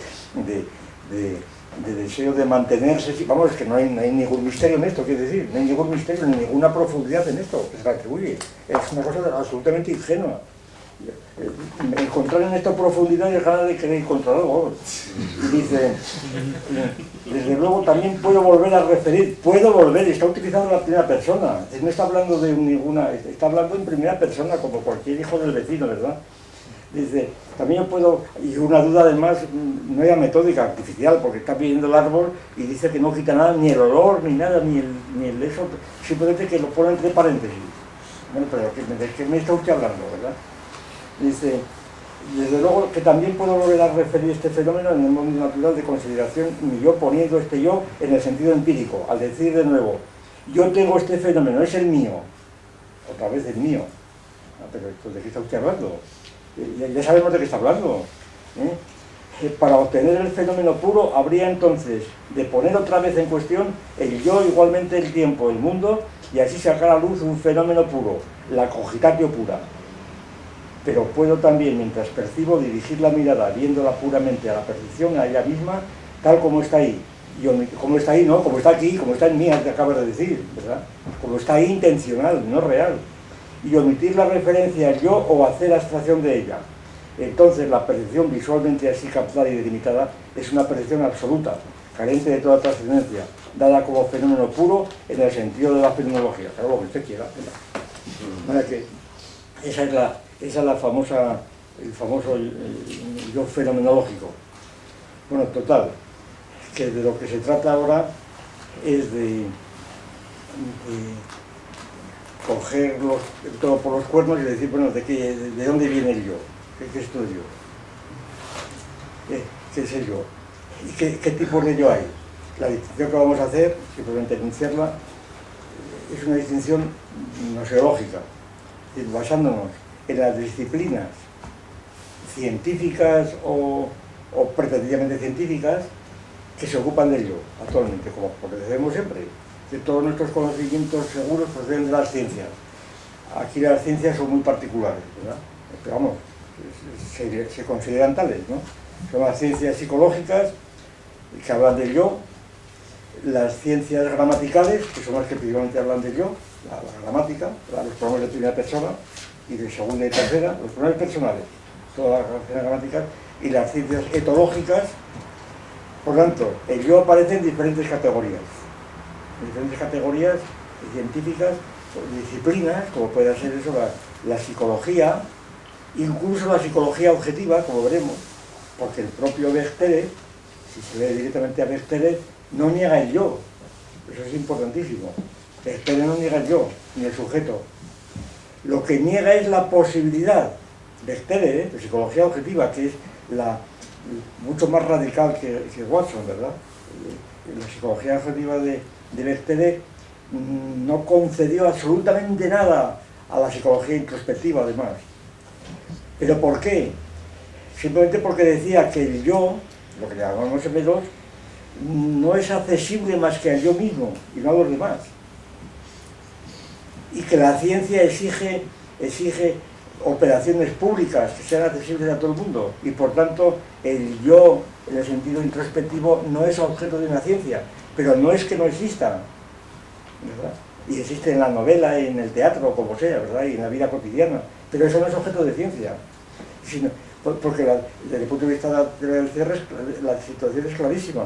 de deseo de mantenerse, vamos, es que no hay ningún misterio en esto, quiero decir, no hay ningún misterio ni ninguna profundidad en esto que se le atribuye, es una cosa absolutamente ingenua. Encontrar en esto profundidad es ganas de querer encontrar algo. Dice, desde luego también puedo volver a referir, está utilizando la primera persona, no está hablando de ninguna, está hablando en primera persona, como cualquier hijo del vecino, ¿verdad? Dice, también yo puedo, y una duda además, no era metódica, artificial, porque está pidiendo el árbol y dice que no quita nada, ni el olor, ni nada, ni el eso, simplemente que lo pone entre paréntesis. Bueno, pero ¿de qué me está usted hablando, verdad? Dice, desde luego que también puedo volver a referir este fenómeno en el mundo natural de consideración, y yo poniendo este yo en el sentido empírico, al decir de nuevo, yo tengo este fenómeno, es el mío, otra vez el mío. Pero ¿de qué está usted hablando? Ya sabemos de qué está hablando. Para obtener el fenómeno puro habría entonces de poner otra vez en cuestión el yo, igualmente el tiempo, el mundo, y así sacar a luz un fenómeno puro, la cogitatio pura. Pero puedo también, mientras percibo, dirigir la mirada viéndola puramente a la percepción, a ella misma, tal como está ahí. Como está ahí, no, como está aquí, como está en mí, te acabas de decir, ¿verdad? Como está ahí intencional, no real. y omitir la referencia al yo o hacer abstracción de ella. Entonces la percepción visualmente así captada y delimitada es una percepción absoluta, carente de toda trascendencia, dada como fenómeno puro en el sentido de la fenomenología, claro, lo que usted quiera. ¿Verdad? Que esa es la famosa, el famoso yo fenomenológico. Bueno, total, que de lo que se trata ahora es de coger el toro por los cuernos y decir, bueno, ¿de dónde viene el yo? ¿Qué es todo yo? ¿Qué es el yo? ¿Y qué tipos de yo hay? La distinción que vamos a hacer, simplemente enunciarla, es una distinción noseológica, es decir, basándonos en las disciplinas científicas o pretendidamente científicas que se ocupan del yo actualmente, como decimos siempre, que todos nuestros conocimientos seguros proceden de las ciencias. Aquí las ciencias son muy particulares, ¿verdad? Pero vamos, se consideran tales, ¿no? Son las ciencias psicológicas que hablan del yo, las ciencias gramaticales, que son las que principalmente hablan del yo, la gramática, los pronombres de primera persona y de segunda y tercera, los pronombres personales, todas las relaciones gramaticales, y las ciencias etológicas. Por tanto, el yo aparece en diferentes categorías científicas, disciplinas, como puede ser eso, la psicología, incluso la psicología objetiva, como veremos, porque el propio Bechterev, si se lee directamente a Bechterev, no niega el yo. Eso es importantísimo. Bechterev no niega el yo, ni el sujeto. Lo que niega es la posibilidad. Bechterev, de psicología objetiva, que es mucho más radical que Watson, ¿verdad? La psicología objetiva de Bechterev no concedió absolutamente nada a la psicología introspectiva, además. ¿Pero por qué? Simplemente porque decía que el yo, lo que llamamos M2, no es accesible más que al yo mismo y no a los demás. Y que la ciencia exige operaciones públicas que sean accesibles a todo el mundo, y por tanto el yo en el sentido introspectivo no es objeto de una ciencia, pero no es que no exista, ¿verdad? Y existe en la novela, en el teatro, como sea, ¿verdad? Y en la vida cotidiana, pero eso no es objeto de ciencia, sino porque desde el punto de vista del cierre la situación es clarísima.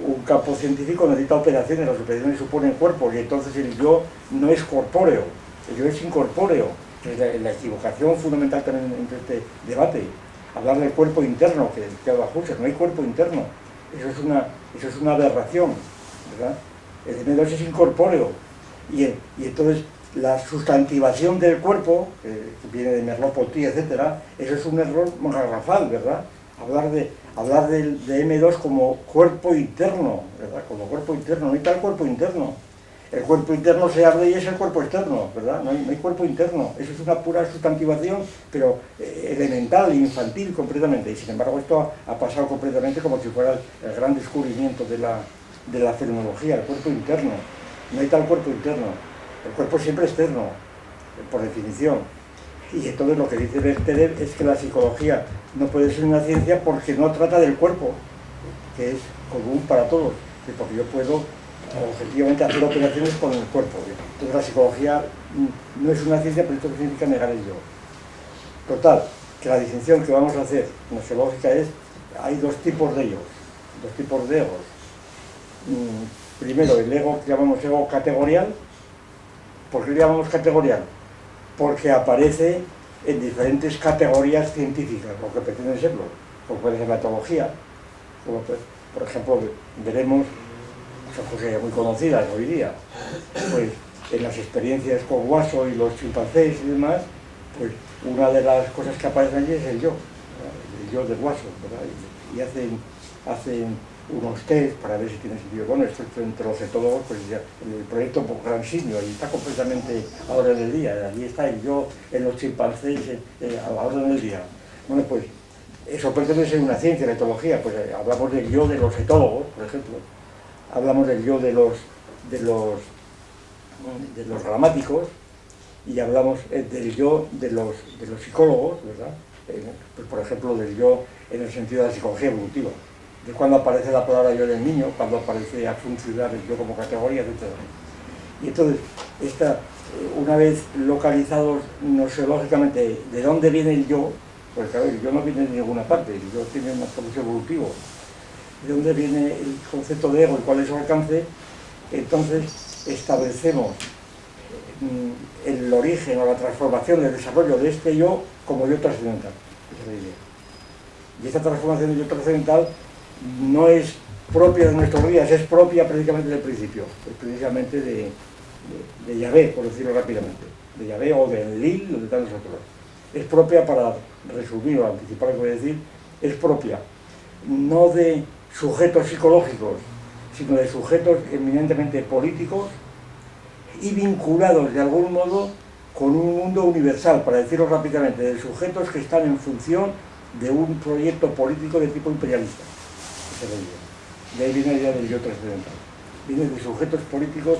Un campo científico necesita operaciones, las operaciones suponen cuerpos, y entonces el yo no es corpóreo, el yo es incorpóreo. Es la equivocación fundamental también entre este debate. Hablar del cuerpo interno, que habla Husserl, no hay cuerpo interno, eso es una aberración, ¿verdad? El M2 es incorpóreo, y entonces la sustantivación del cuerpo, que viene de Merleau-Ponty, etc., eso es un error garrafal, ¿verdad? Hablar de M2 como cuerpo interno, ¿verdad? Como cuerpo interno, no hay tal cuerpo interno. El cuerpo interno se abre y es el cuerpo externo, ¿verdad? No hay cuerpo interno, eso es una pura sustantivación, pero elemental, infantil completamente, y sin embargo esto ha pasado completamente como si fuera el gran descubrimiento de la fenomenología, el cuerpo interno. No hay tal cuerpo interno, el cuerpo es siempre externo, por definición. Y entonces lo que dice Bechterev es que la psicología no puede ser una ciencia porque no trata del cuerpo, que es común para todos, porque yo puedo objetivamente hacer operaciones con el cuerpo. Entonces la psicología no es una ciencia, pero esto significa negar el yo. Total, que la distinción que vamos a hacer noseológica es, hay dos tipos de egos, dos tipos de egos. Primero, el ego que llamamos ego categorial. ¿Por qué le llamamos categorial? Porque aparece en diferentes categorías científicas, lo que pretende serlo, como puede ser la etología, como por ejemplo veremos, son cosas muy conocidas hoy día, pues en las experiencias con Watson y los chimpancés y demás, pues una de las cosas que aparecen allí es el yo, ¿verdad? El yo de Watson, ¿verdad? Y hacen unos test para ver si tiene sentido. Bueno, esto entre los etólogos, pues ya, el proyecto Gran Simio, ahí está completamente a la orden del día, allí está el yo en los chimpancés a la orden del día. Bueno, pues eso pretende ser una ciencia, la etología, pues hablamos del yo de los etólogos, por ejemplo, hablamos del yo de los gramáticos, y hablamos del yo de los psicólogos, ¿verdad? Pues por ejemplo del yo en el sentido de la psicología evolutiva, de cuando aparece la palabra yo del niño, cuando aparece a funcionar el yo como categoría, etc. Y entonces una vez localizados noseológicamente de dónde viene el yo, pues claro, el yo no viene de ninguna parte, el yo tiene un proceso evolutivo, de dónde viene el concepto de ego y cuál es su alcance, entonces establecemos el origen o la transformación, el desarrollo de este yo como yo trascendental. Esa es la idea. Y esta transformación de yo trascendental no es propia de nuestros días, es propia precisamente del principio, es precisamente de Yahvé, por decirlo rápidamente, de Yahvé o de Enlil o de tantos otros. Es propia, para resumir o anticipar lo que voy a decir, es propia no de sujetos psicológicos, sino de sujetos eminentemente políticos y vinculados de algún modo con un mundo universal, para decirlo rápidamente, de sujetos que están en función de un proyecto político de tipo imperialista. Esa es la idea. De ahí viene la idea del yo trascendental. Viene de sujetos políticos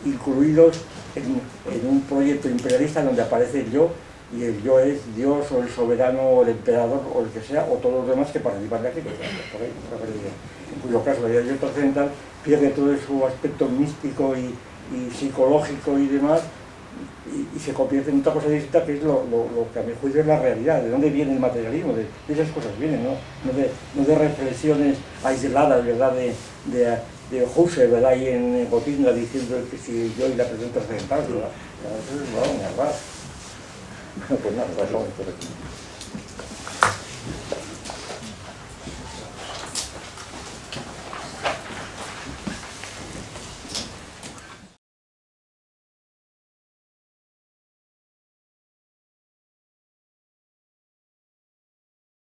incluidos en un proyecto imperialista donde aparece el yo, y el yo es Dios o el soberano o el emperador o el que sea, o todos los demás que participan de aquí. En cuyo caso la idea del yo trascendental pierde todo su aspecto místico y psicológico y demás, y se convierte en otra cosa distinta, que es lo que a mi juicio es la realidad. ¿De dónde viene el materialismo? De esas cosas vienen, no de reflexiones aisladas, ¿verdad?, de Husserl, ¿verdad?, y en Gotinga diciendo que si yo y la presencia trascendental, ¿verdad? Eso es verdad. Pues nada, dejamos por aquí.